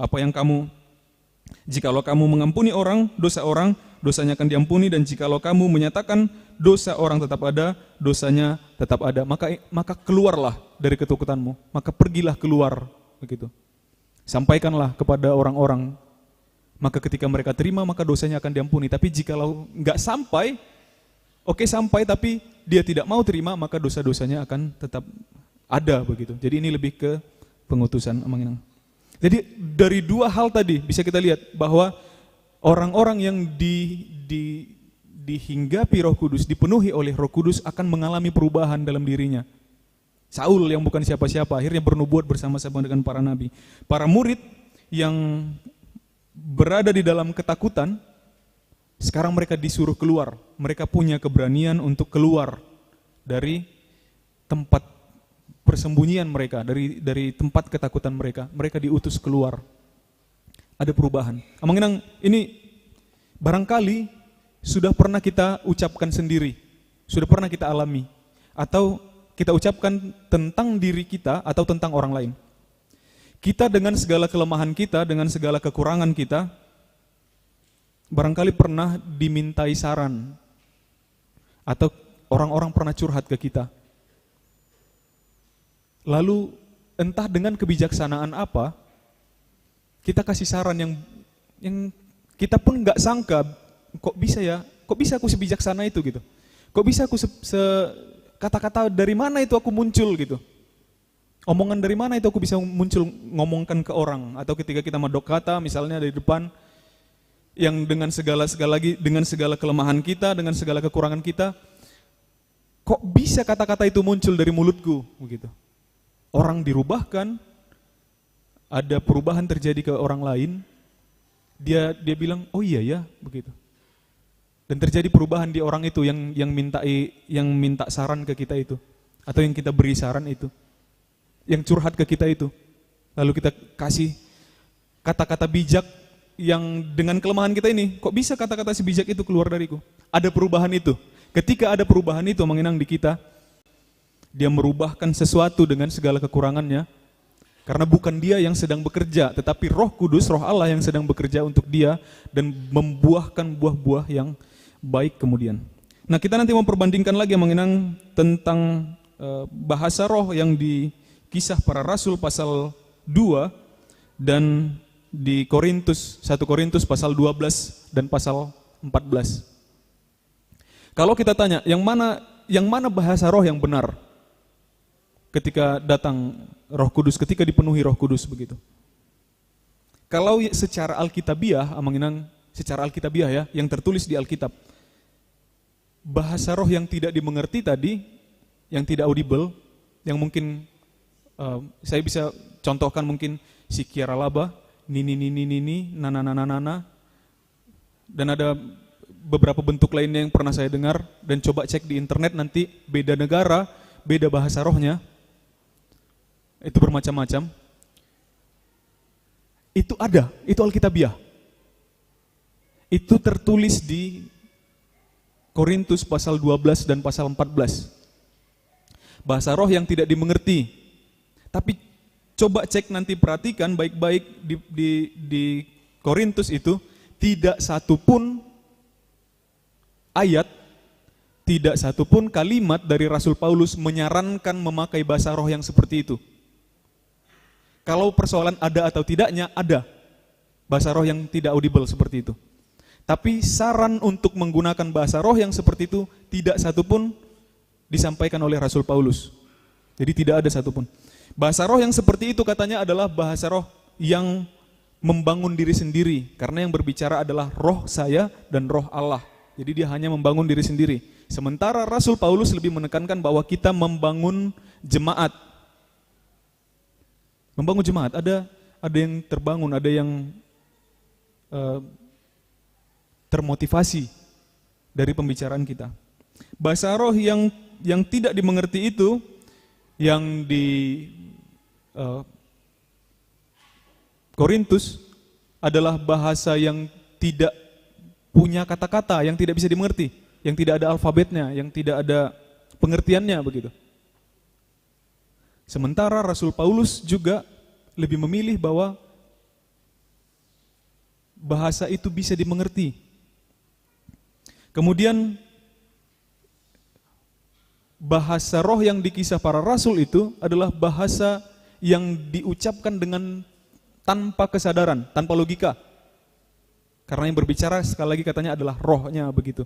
Jikalau kamu mengampuni orang, dosanya akan diampuni, dan jikalau kamu menyatakan dosa orang tetap ada, dosanya tetap ada. Maka keluarlah dari ketakutanmu, maka pergilah keluar, begitu. Sampaikanlah kepada orang-orang. Maka ketika mereka terima, maka dosanya akan diampuni. Tapi jikalau enggak sampai, sampai tapi dia tidak mau terima, maka dosa-dosanya akan tetap ada, begitu. Jadi ini lebih ke pengutusan. Jadi dari dua hal tadi bisa kita lihat bahwa orang-orang yang dihinggapi Roh Kudus, dipenuhi oleh Roh Kudus akan mengalami perubahan dalam dirinya. Saul yang bukan siapa-siapa akhirnya bernubuat bersama-sama dengan para nabi. Para murid yang berada di dalam ketakutan, sekarang mereka disuruh keluar. Mereka punya keberanian untuk keluar dari tempat persembunyian mereka, dari tempat ketakutan mereka. Mereka diutus keluar. Ada perubahan. Ini barangkali sudah pernah kita ucapkan sendiri, sudah pernah kita alami, atau kita ucapkan tentang diri kita atau tentang orang lain. Kita dengan segala kelemahan kita, dengan segala kekurangan kita, barangkali pernah dimintai saran, atau orang-orang pernah curhat ke kita. Lalu entah dengan kebijaksanaan apa, kita kasih saran yang kita pun nggak sangka, kok bisa aku sebijaksana itu gitu. Kok bisa aku kata-kata dari mana itu aku muncul gitu. Omongan dari mana itu aku bisa muncul ngomongkan ke orang, atau ketika kita medok kata misalnya dari depan yang dengan segala kelemahan kita, dengan segala kekurangan kita, kok bisa kata-kata itu muncul dari mulutku begitu. Orang dirubahkan, ada perubahan terjadi ke orang lain, dia bilang, "Oh iya ya," begitu. Dan terjadi perubahan di orang itu yang minta saran ke kita itu, atau yang kita beri saran itu, yang curhat ke kita itu. Lalu kita kasih kata-kata bijak yang dengan kelemahan kita ini, kok bisa kata-kata si bijak itu keluar dariku? Ada perubahan itu. Ketika ada perubahan itu mengenang di kita, dia merubahkan sesuatu dengan segala kekurangannya, karena bukan dia yang sedang bekerja, tetapi Roh Kudus, Roh Allah yang sedang bekerja untuk dia dan membuahkan buah-buah yang baik kemudian. Nah, kita nanti memperbandingkan lagi mengenang tentang bahasa roh yang di Kisah Para Rasul pasal 2 dan di 1 Korintus pasal 12 dan pasal 14. Kalau kita tanya, yang mana bahasa roh yang benar ketika datang Roh Kudus, ketika dipenuhi Roh Kudus begitu? Kalau secara Alkitabiah, mengenang secara Alkitabiah ya, yang tertulis di Alkitab, bahasa roh yang tidak dimengerti tadi, yang tidak audible, yang mungkin saya bisa contohkan mungkin si Kiara Laba, nini, nana, dan ada beberapa bentuk lainnya yang pernah saya dengar, dan coba cek di internet nanti, beda negara, beda bahasa rohnya, itu bermacam-macam. Itu ada, itu Alkitabiah. Itu tertulis di Korintus pasal 12 dan pasal 14. Bahasa roh yang tidak dimengerti. Tapi coba cek nanti, perhatikan baik-baik di Korintus itu, tidak satupun ayat, tidak satupun kalimat dari Rasul Paulus menyarankan memakai bahasa roh yang seperti itu. Kalau persoalan ada atau tidaknya, ada bahasa roh yang tidak audible seperti itu. Tapi saran untuk menggunakan bahasa roh yang seperti itu tidak satupun disampaikan oleh Rasul Paulus. Jadi tidak ada satupun. Bahasa roh yang seperti itu katanya adalah bahasa roh yang membangun diri sendiri, karena yang berbicara adalah roh saya dan roh Allah. Jadi dia hanya membangun diri sendiri. Sementara Rasul Paulus lebih menekankan bahwa kita membangun jemaat. Membangun jemaat, ada yang terbangun, ada yang termotivasi dari pembicaraan kita. Bahasa roh yang tidak dimengerti itu, yang di Korintus adalah bahasa yang tidak punya kata-kata, yang tidak bisa dimengerti, yang tidak ada alfabetnya, yang tidak ada pengertiannya begitu. Sementara Rasul Paulus juga lebih memilih bahwa bahasa itu bisa dimengerti. Kemudian bahasa roh yang di Kisah Para Rasul itu adalah bahasa yang diucapkan dengan tanpa kesadaran, tanpa logika. Karena yang berbicara sekali lagi katanya adalah rohnya begitu.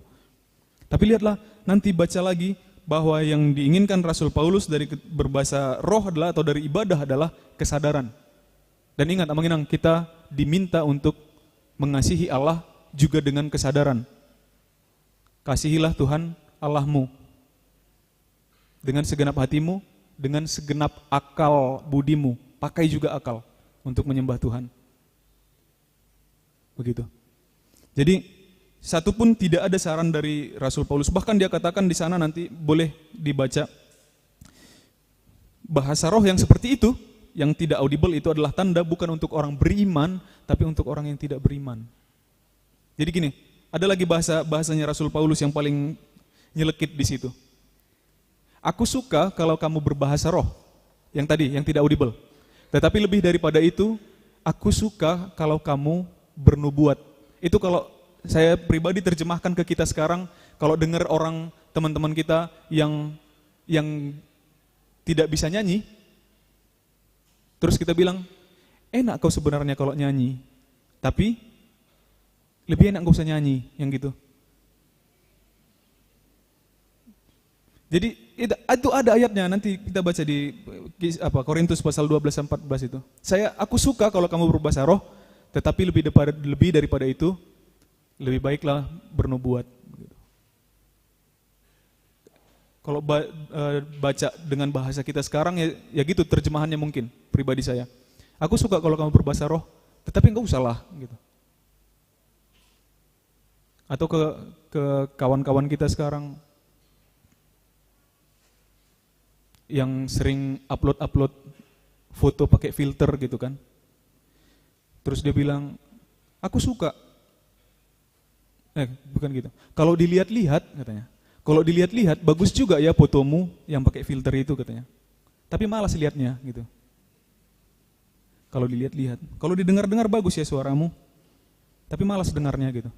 Tapi lihatlah, nanti baca lagi bahwa yang diinginkan Rasul Paulus dari berbahasa roh adalah, atau dari ibadah adalah kesadaran. Dan ingat, menginang kita diminta untuk mengasihi Allah juga dengan kesadaran. Kasihilah Tuhan Allahmu dengan segenap hatimu, dengan segenap akal budimu. Pakai juga akal untuk menyembah Tuhan. Begitu. Jadi satupun tidak ada saran dari Rasul Paulus. Bahkan dia katakan di sana, nanti boleh dibaca, bahasa roh yang seperti itu, yang tidak audible itu adalah tanda bukan untuk orang beriman, tapi untuk orang yang tidak beriman. Jadi gini, ada lagi bahasanya Rasul Paulus yang paling nyelekit di situ. Aku suka kalau kamu berbahasa roh, yang tadi, yang tidak audible. Tetapi lebih daripada itu, aku suka kalau kamu bernubuat. Itu kalau saya pribadi terjemahkan ke kita sekarang, kalau dengar orang, teman-teman kita yang tidak bisa nyanyi, terus kita bilang, enak kau sebenarnya kalau nyanyi, tapi lebih enak gak usah nyanyi, yang gitu. Jadi itu ada ayatnya, nanti kita baca di Korintus pasal 12-14 itu. Aku suka kalau kamu berbahasa roh, tetapi lebih daripada itu, lebih baiklah bernubuat. Kalau baca dengan bahasa kita sekarang ya gitu terjemahannya mungkin, pribadi saya. Aku suka kalau kamu berbahasa roh, tetapi enggak usah lah gitu. Atau ke kawan-kawan kita sekarang yang sering upload foto pakai filter gitu kan. Terus dia bilang, aku suka. Bukan gitu. Kalau dilihat-lihat katanya. Kalau dilihat-lihat bagus juga ya fotomu yang pakai filter itu katanya. Tapi malas lihatnya gitu. Kalau dilihat-lihat. Kalau didengar-dengar bagus ya suaramu. Tapi malas dengarnya gitu.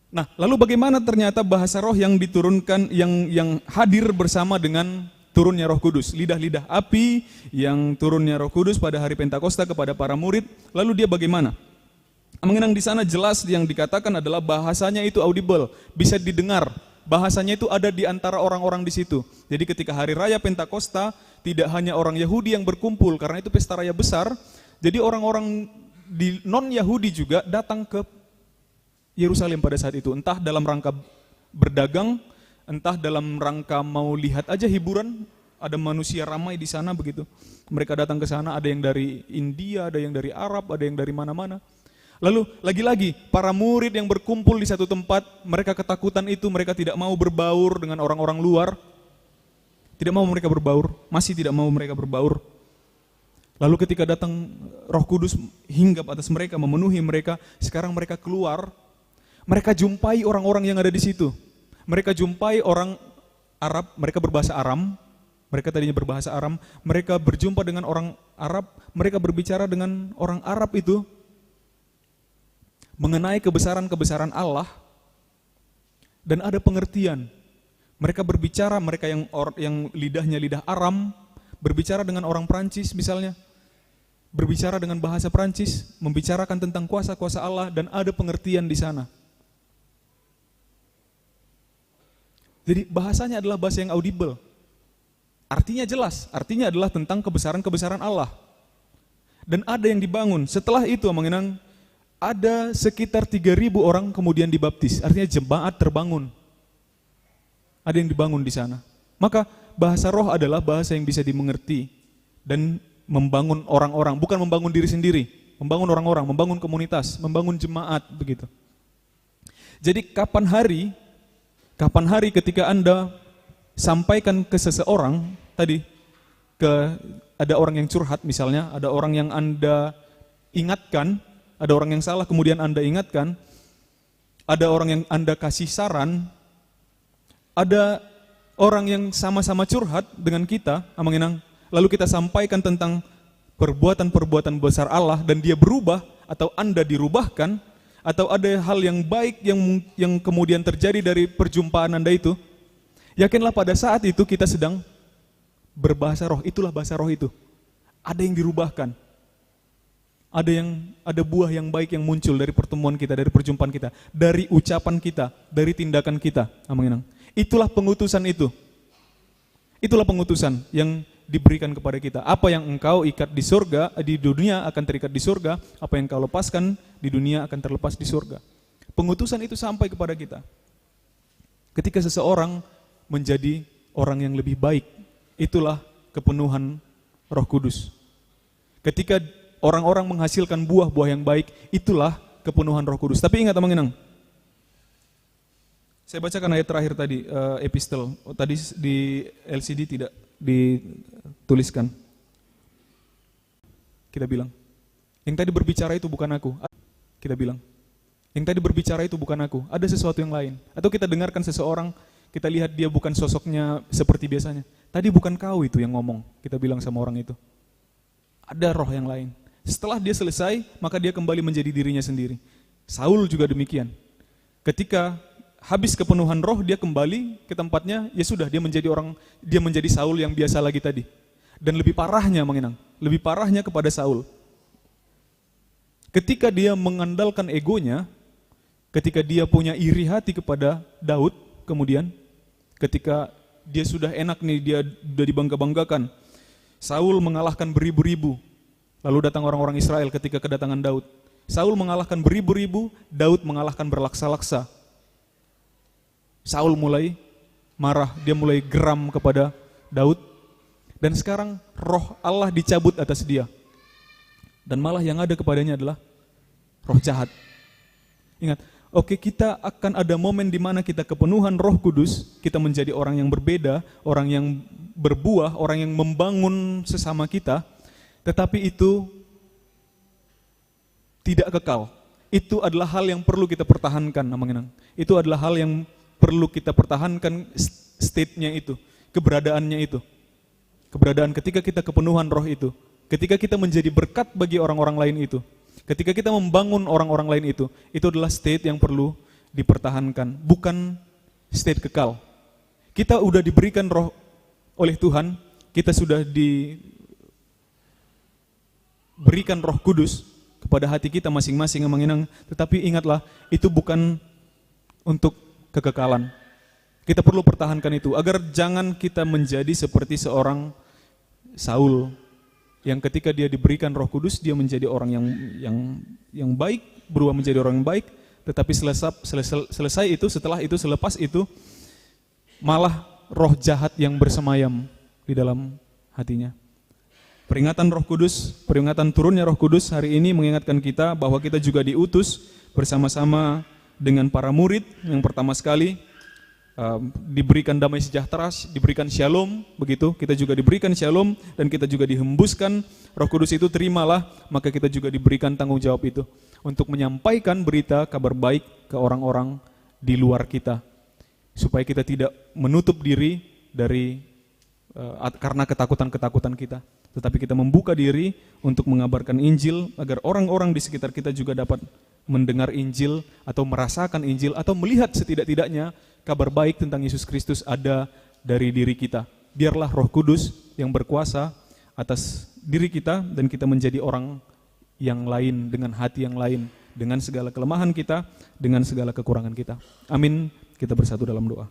Nah, lalu bagaimana ternyata bahasa roh yang diturunkan, yang hadir bersama dengan turunnya Roh Kudus, lidah-lidah api yang turunnya Roh Kudus pada hari Pentakosta kepada para murid, lalu dia bagaimana? Mengenang di sana jelas yang dikatakan adalah bahasanya itu audible, bisa didengar, bahasanya itu ada di antara orang-orang di situ. Jadi ketika hari raya Pentakosta, tidak hanya orang Yahudi yang berkumpul, karena itu pesta raya besar, jadi orang-orang di non-Yahudi juga datang ke Yerusalem pada saat itu, entah dalam rangka berdagang, entah dalam rangka mau lihat aja hiburan, ada manusia ramai di sana begitu. Mereka datang ke sana, ada yang dari India, ada yang dari Arab, ada yang dari mana-mana. Lalu lagi-lagi para murid yang berkumpul di satu tempat, mereka ketakutan itu, mereka tidak mau berbaur dengan orang-orang luar. Tidak mau mereka berbaur, masih tidak mau mereka berbaur. Lalu ketika datang Roh Kudus hinggap atas mereka, memenuhi mereka, sekarang mereka keluar. Mereka jumpai orang-orang yang ada di situ. Mereka jumpai orang Arab, mereka berbahasa Aram. Mereka tadinya berbahasa Aram. Mereka berjumpa dengan orang Arab. Mereka berbicara dengan orang Arab itu mengenai kebesaran-kebesaran Allah. Dan ada pengertian. Mereka berbicara, mereka yang lidahnya lidah Aram, berbicara dengan orang Prancis misalnya. Berbicara dengan bahasa Prancis, membicarakan tentang kuasa-kuasa Allah dan ada pengertian di sana. Jadi bahasanya adalah bahasa yang audible. Artinya jelas, artinya adalah tentang kebesaran-kebesaran Allah. Dan ada yang dibangun. Setelah itu mengenang ada sekitar 3.000 orang kemudian dibaptis. Artinya jemaat terbangun. Ada yang dibangun di sana. Maka bahasa roh adalah bahasa yang bisa dimengerti dan membangun orang-orang, bukan membangun diri sendiri, membangun orang-orang, membangun komunitas, membangun jemaat begitu. Jadi kapan hari ketika Anda sampaikan ke seseorang, tadi ada orang yang curhat misalnya, ada orang yang Anda ingatkan, ada orang yang salah kemudian Anda ingatkan, ada orang yang Anda kasih saran, ada orang yang sama-sama curhat dengan kita, mengenang, lalu kita sampaikan tentang perbuatan-perbuatan besar Allah dan dia berubah atau Anda dirubahkan, atau ada hal yang baik yang kemudian terjadi dari perjumpaan Anda itu, yakinlah pada saat itu kita sedang berbahasa roh, itulah bahasa roh itu. Ada yang dirubahkan. Ada buah yang baik yang muncul dari pertemuan kita, dari perjumpaan kita, dari ucapan kita, dari tindakan kita. Itulah pengutusan itu. Itulah pengutusan yang diberikan kepada kita. Apa yang engkau ikat di surga, di dunia akan terikat di surga. Apa yang engkau lepaskan di dunia akan terlepas di surga. Pengutusan itu sampai kepada kita. Ketika seseorang menjadi orang yang lebih baik, itulah kepenuhan Roh Kudus. Ketika orang-orang menghasilkan buah-buah yang baik, itulah kepenuhan Roh Kudus. Tapi ingat mengenang, saya bacakan ayat terakhir tadi, epistel. Tadi di LCD tidak dituliskan. Kita bilang, yang tadi berbicara itu bukan aku. Kita bilang, yang tadi berbicara itu bukan aku. Ada sesuatu yang lain. Atau kita dengarkan seseorang, kita lihat dia bukan sosoknya seperti biasanya. Tadi bukan kau itu yang ngomong. Kita bilang sama orang itu. Ada roh yang lain. Setelah dia selesai, maka dia kembali menjadi dirinya sendiri. Saul juga demikian. Ketika habis kepenuhan roh, dia kembali ke tempatnya, ya sudah, dia menjadi Saul yang biasa lagi tadi. Dan lebih parahnya mengenang, lebih parahnya kepada Saul. Ketika dia mengandalkan egonya, ketika dia punya iri hati kepada Daud, kemudian ketika dia sudah enak nih, dia sudah dibangga-banggakan, Saul mengalahkan beribu-ribu, lalu datang orang-orang Israel ketika kedatangan Daud. Saul mengalahkan beribu-ribu, Daud mengalahkan berlaksa-laksa. Saul mulai marah, dia mulai geram kepada Daud, dan sekarang roh Allah dicabut atas dia. Dan malah yang ada kepadanya adalah roh jahat. Ingat, oke, kita akan ada momen di mana kita kepenuhan Roh Kudus, kita menjadi orang yang berbeda, orang yang berbuah, orang yang membangun sesama kita, tetapi itu tidak kekal. Itu adalah hal yang perlu kita pertahankan, namanya. Itu adalah hal yang perlu kita pertahankan, state-nya itu, keberadaannya itu. Keberadaan ketika kita kepenuhan roh itu, ketika kita menjadi berkat bagi orang-orang lain itu, ketika kita membangun orang-orang lain itu adalah state yang perlu dipertahankan, bukan state kekal. Kita sudah diberikan roh oleh Tuhan, kita sudah diberikan Roh Kudus kepada hati kita masing-masing yang mengenang, tetapi ingatlah, itu bukan untuk kekekalan. Kita perlu pertahankan itu, agar jangan kita menjadi seperti seorang Saul, yang ketika dia diberikan Roh Kudus, dia menjadi orang yang baik, berubah menjadi orang yang baik, tetapi selesai itu, selepas itu, malah roh jahat yang bersemayam di dalam hatinya. Peringatan Roh Kudus, peringatan turunnya Roh Kudus hari ini mengingatkan kita bahwa kita juga diutus bersama-sama dengan para murid yang pertama sekali diberikan damai sejahtera, diberikan shalom, begitu. Kita juga diberikan shalom dan kita juga dihembuskan Roh Kudus itu, terimalah, maka kita juga diberikan tanggung jawab itu untuk menyampaikan berita kabar baik ke orang-orang di luar kita, supaya kita tidak menutup diri dari karena ketakutan-ketakutan kita, tetapi kita membuka diri untuk mengabarkan Injil agar orang-orang di sekitar kita juga dapat mendengar Injil atau merasakan Injil atau melihat setidak-tidaknya kabar baik tentang Yesus Kristus ada dari diri kita. Biarlah Roh Kudus yang berkuasa atas diri kita dan kita menjadi orang yang lain, dengan hati yang lain, dengan segala kelemahan kita, dengan segala kekurangan kita. Amin. Kita bersatu dalam doa.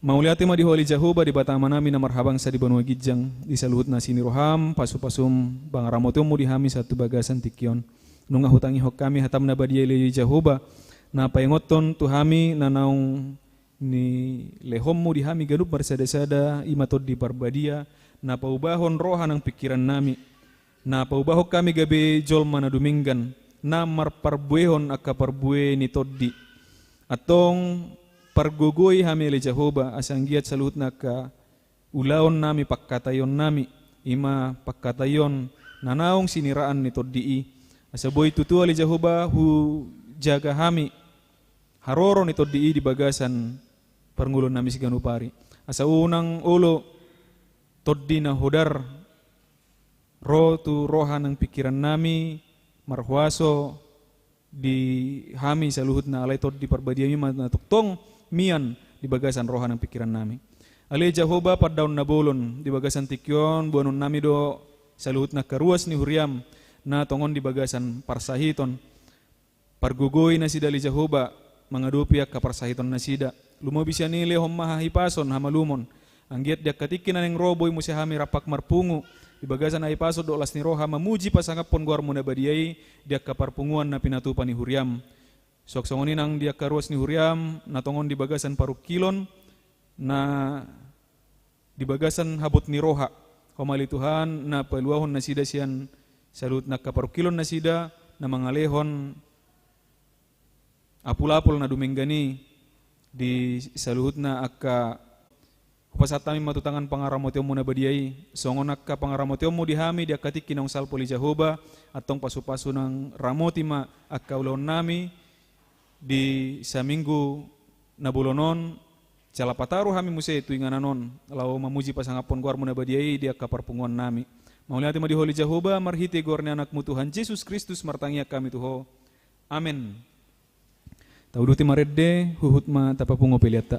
Mauliati ma di holi Jahoba di batama nami na marhabang sa di banua gijang di saluhut na sini roham pasupasum bang ramotomu di hami satu bagasan tikyon nunga hutangi hok kami hatam na badia ile Jahoba na paingoton tu hami na naung ni lehommu di hami galup bersada-sada imatod di parbadia na paubahon roha ng pikiran nami na paubahok kami gabi jolma na duminggan na marparbuehon akka parbue ni toddi atong pargugoy hami le Jahoba asanggiat saluhut na ka ulaon nami pakkatayon nami ima pakkatayon nanaong siniraan ni toddi asaboy tutua le Jahoba hu jaga hami haroro ni toddi di bagasan parngulon nami siganupari asa unang ulo toddi na hodar ro tu roha ng pikiran nami marhuaso di hami saluhut na alay toddi parbadiami matuktong mian di bagasan roha ng pikiran nami. Ale Jahoba padaun na bolon di bagasan tikyon buanon nami do saluhut na karuas ni Huriam na tongon di bagasan parsahiton. Pargugoy na sida li Jahoba mangadupiak ka parsahiton na sida. Lumobisya nile mahahipason hamalumon. Anggiat diak katikin na ng roboy mo si hami rapak marpungu. Di bagasan na hipaso do olas ni roha mamuji pasangapon guar mo na badiyay diak kaparpunguan na pinatupan ni Huriam. Soksongonin ang dia karuas ni Huriam natongon di bagasan parukilon na di bagasan habot ni roha homali Tuhan na paluahon na sida siyan salut na kaparukilon na sida na mangalehon apul-apul na dumenggani di saluhut na akka pasatami matutangan pangaramoteo mo na badiyay songon akka pangaramoteo mo di hami di akatik kinong salpo li Jahoba atong pasu-pasu ng ramoti ma akka ulon nami di sa minggu na bulonon calapataru hami muse itu ingananon lau mamuji pasangapon guar mo na badiyay dia kaparpunguan nami mauliati ma di holi Jahoba marhiti guar ni anakmu Tuhan Yesus Kristus martangia kami tuho amen tauduti maredde huhut ma tapapungo peliata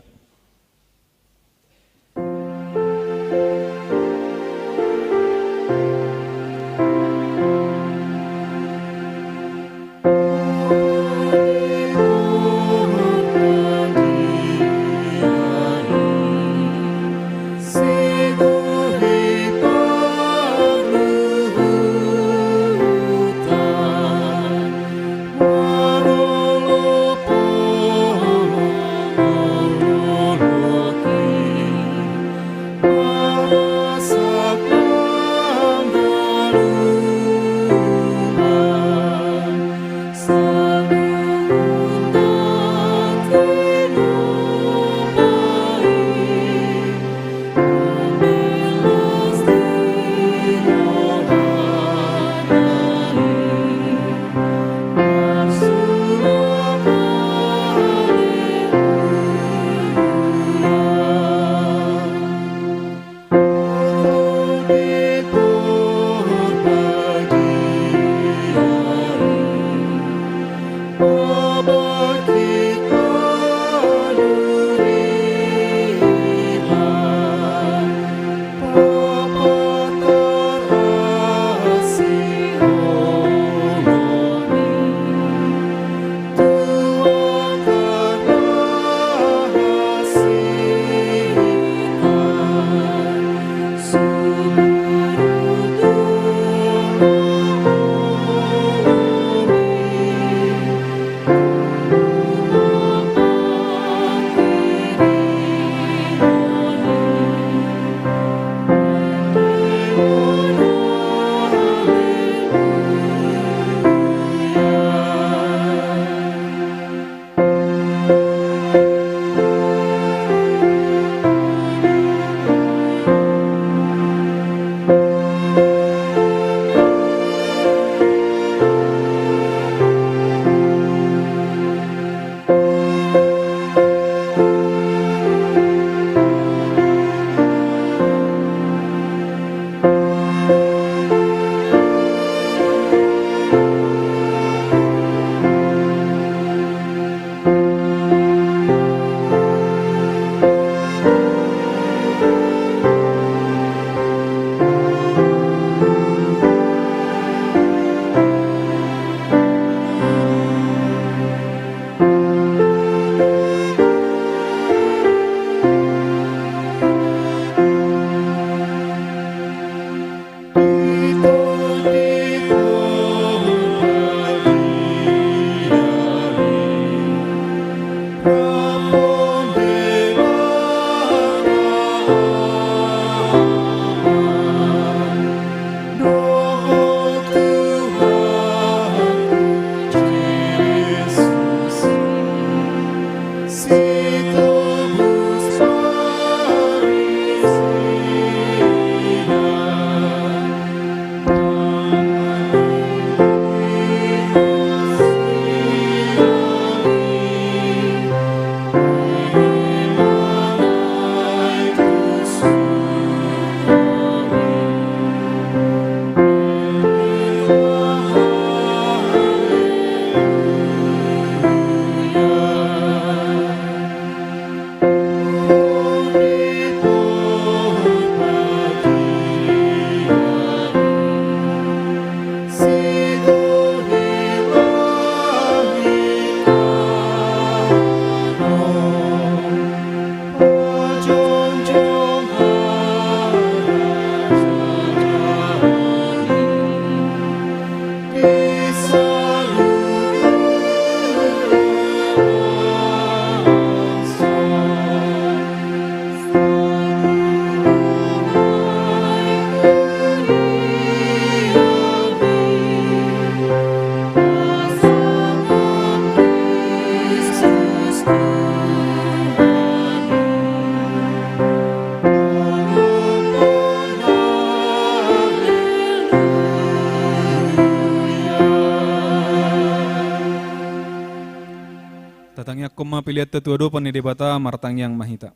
Tatangnya koma pilihat tetua do pani debata martang yang mahita.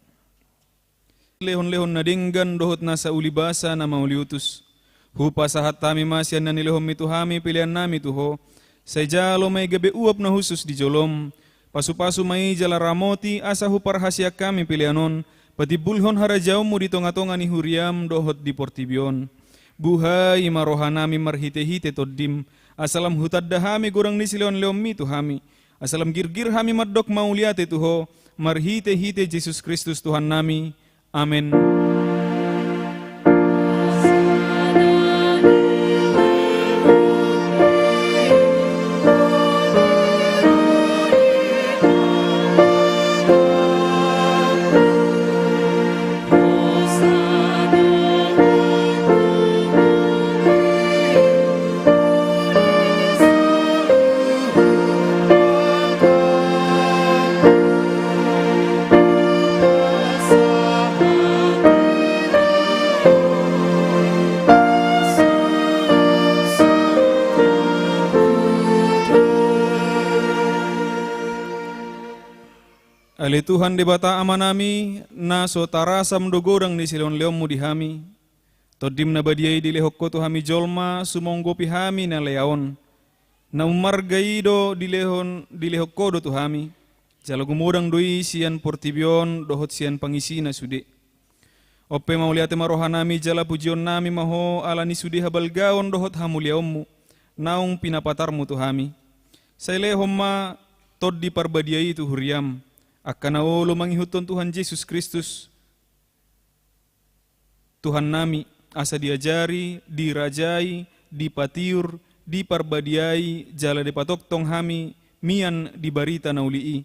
Lehon-lehon nadinggan dohot nasa ulibasa nama uliutus. Hupa sahat tami masyan na nilehom itu hami pilihan nami tuho. Sejalo may gabi uap na husus di jolom. Pasu-pasu may jala ramoti asa hupar hasya kami pilihanon. Patibulhon harajaumu di tonga-tonga ni huriam dohot di portibion. Buhay marohanami marhite-hite toddim. Asalam hutadahami gurang ni sileon leommi tuhami. Asalam girgir hami maddok mauliate tuho. Marhite-hite Jesus Kristus Tuhan nami. Amin. Ale Tuhan di bata amanami na so tarasam dogorang ni silon leommu di hami. Todim na badiai di lehokko tu hami jolma sumonggo pihami na leaon. Na umargaido di lehokko do tu hami. Jalo gumudang doi sian portibion dohot sian pangisi na sude. Ope mauliate marohanami jala pujion nami maho alani sude habalgaon dohot hamuliaommu. Naung pinapatarmu tu hami. Saile homma tod di parbadiai tu huriam. Akan awolo mangihuton Tuhan Yesus Kristus Tuhan nami asa diajari, dirajai, dipatiur, diparbadiai jala depatok tong hami mian dibarita naulii.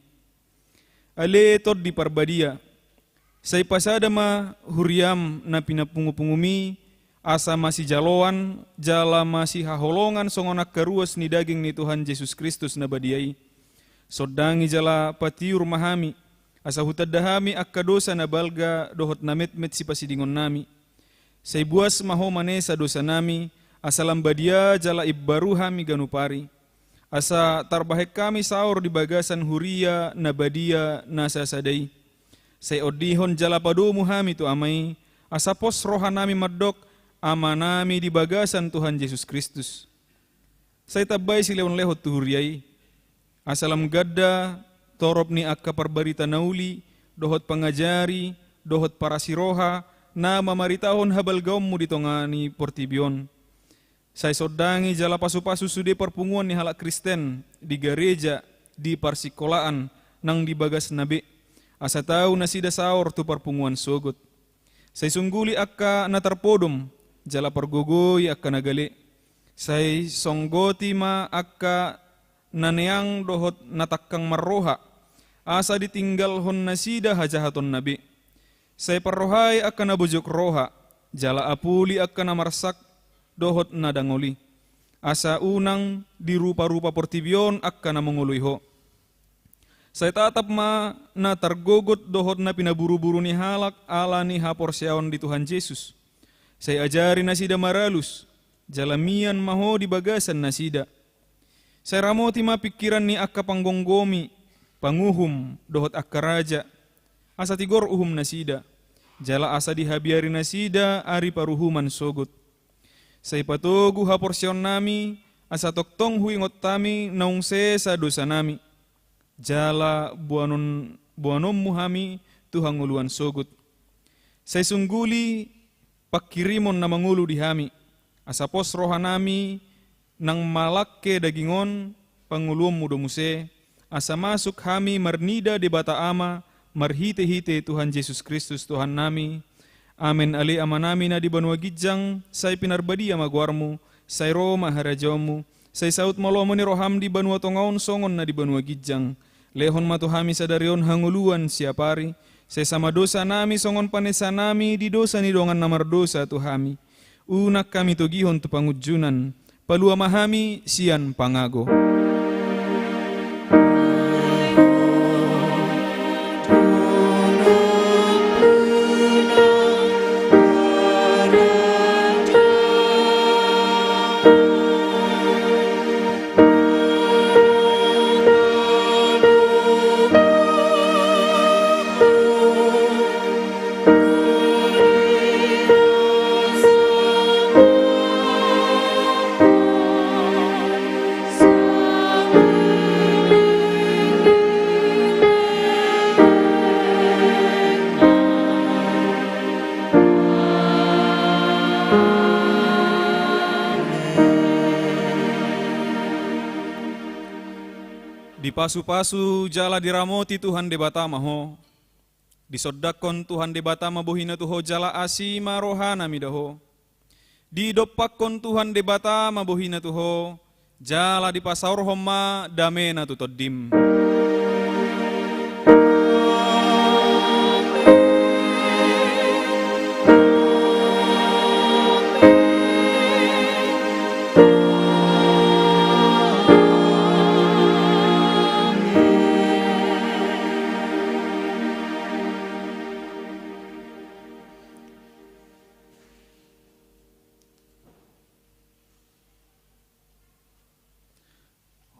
Ale tod diparbadia say pasada ma huriam na pinapungu-pungumi asa masih jaloan jala masih haholongan songonak karuas ni daging ni Tuhan Yesus Kristus na badiai. Sodangi jala patiur mahami, asa hutadahami akka dosa na balga dohot na metmet si pasidingon nami. Say buas maho manesa dosa nami, asa lambadia jala ibbaru hami ganupari. Asa tarbahek kami saur di bagasan huria na badia na sasadai. Say odihon jala padomu hami tu amai, asa pos roha nami maddok ama nami di bagasan Tuhan Yesus Kristus. Say tabay si leon lehot tu huriai. Asalam gadda torop ni akka parbarita nauli dohot pangajari dohot para siroha na mamaritahon habalgaommu di tongani portibion. Say sodangi jala pasu-pasu sude perpunguan ni halak Kristen di gereja di parsikolaan nang di bagas nabe. Asa tau nasida saor tu perpunguan sogot. Say sungguli akka natarpodom jala pergogoy akka nagale. Say songgoti ma akka naneang dohot natakang marroha asa ditinggal hon nasida hajahaton nabi. Say parrohai akan nabujok roha jala apuli akan namarsak dohot nadangoli. Asa unang di rupa-rupa portibion akan namanguluiho. Say tatap ma na targogot dohot na pinaburu-buru ni halak ala ni haporsyaon di Tuhan Yesus. Say ajari nasida maralus jalamian maho di bagasan nasida. Saya ramoti ma pikiran ni akka panggonggomi, panguhum, dohot akka raja. Asa tigor uhum nasida. Jala asa dihabiari nasida, ari paruhuman sogot. Say patogu haporsyon nami, asa toktong huingot tami, naung sesa dosa nami. Jala buanom muhami, tuhang uluan sogot. Say sungguli, pakirimon na mangulu di hami. Asa pos roha nami, nang malakke dagingon pangulum mudo muse asa masuk hami marnida de bata ama marhite-hite Tuhan Yesus Kristus Tuhan nami. Amen. Ali amanami na di banua gijang say pinarbadia magwarmu say Roma harajamu say saut malomo ni roham di banua tongaon songon na di banua gijang lehon matuhami sadarion hanguluan siapari say sama dosa nami songon panesa nami di dosa ni dongan namar dosa tuhami unak kami togihon tu pangujunan palua mahami sian pangago. Sa pasu-pasu jala diramoti Tuhan debata maho. Disodakon Tuhan debata mabuhina tuho jala asima rohana midaho. Didopakon Tuhan debata mabuhina tuho jala di pasaur homa damena tutodim.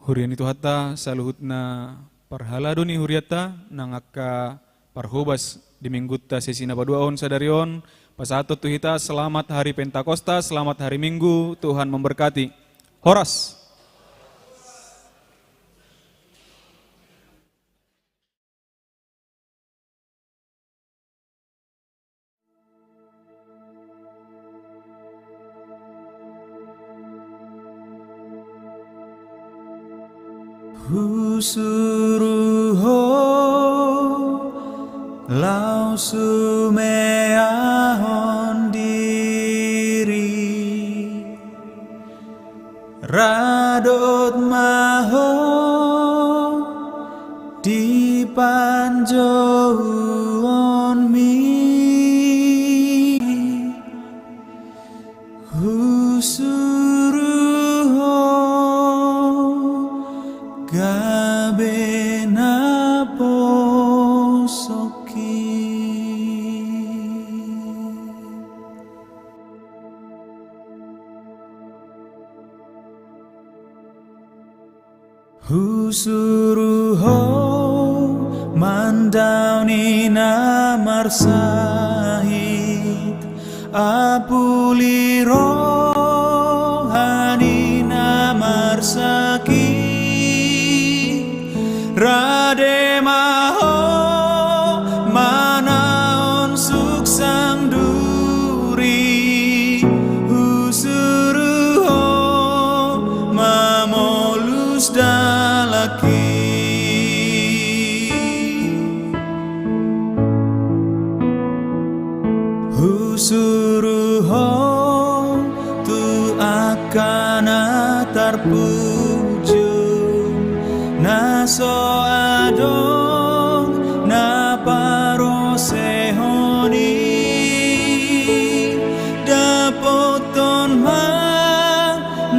Hurian itu hatta saluhutna parhaladuni huriata nangaka parhubas di minggutta sesina paduaon sadarion pasatot tuhita selamat hari Pentakosta, selamat hari Minggu, Tuhan memberkati. Horas. Husuruho lau sumeahon diri radot maho di panjauhan mi Gabena posoki Husuruho mandauni namar sahid apuli rohani namar sakit Rade maho manaon suksang duri Husuruho mamolus dalaki Husuruho tu akan terpuju Naso adong na parosehoni dapoton ma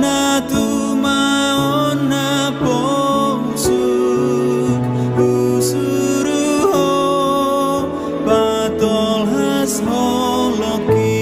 na tumaon na posuk usuruho patol has holoki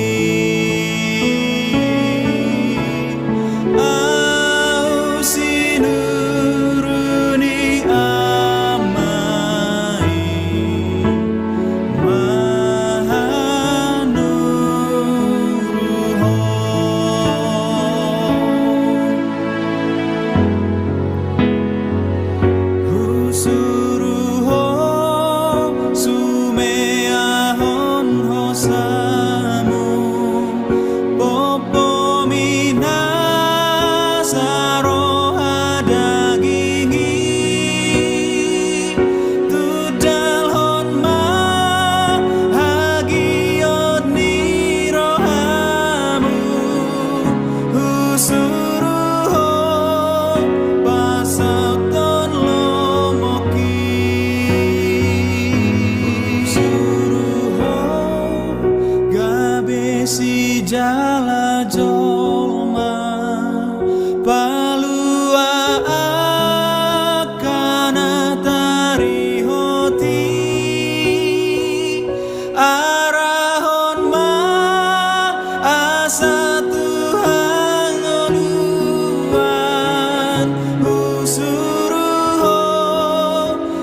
jala jolma palua akana tari hoti arahon ma asa Tuhan oluan usuruho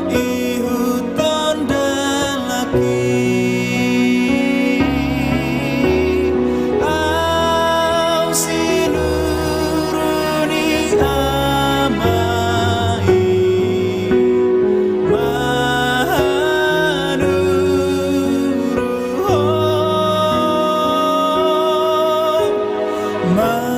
ihuton dalaki My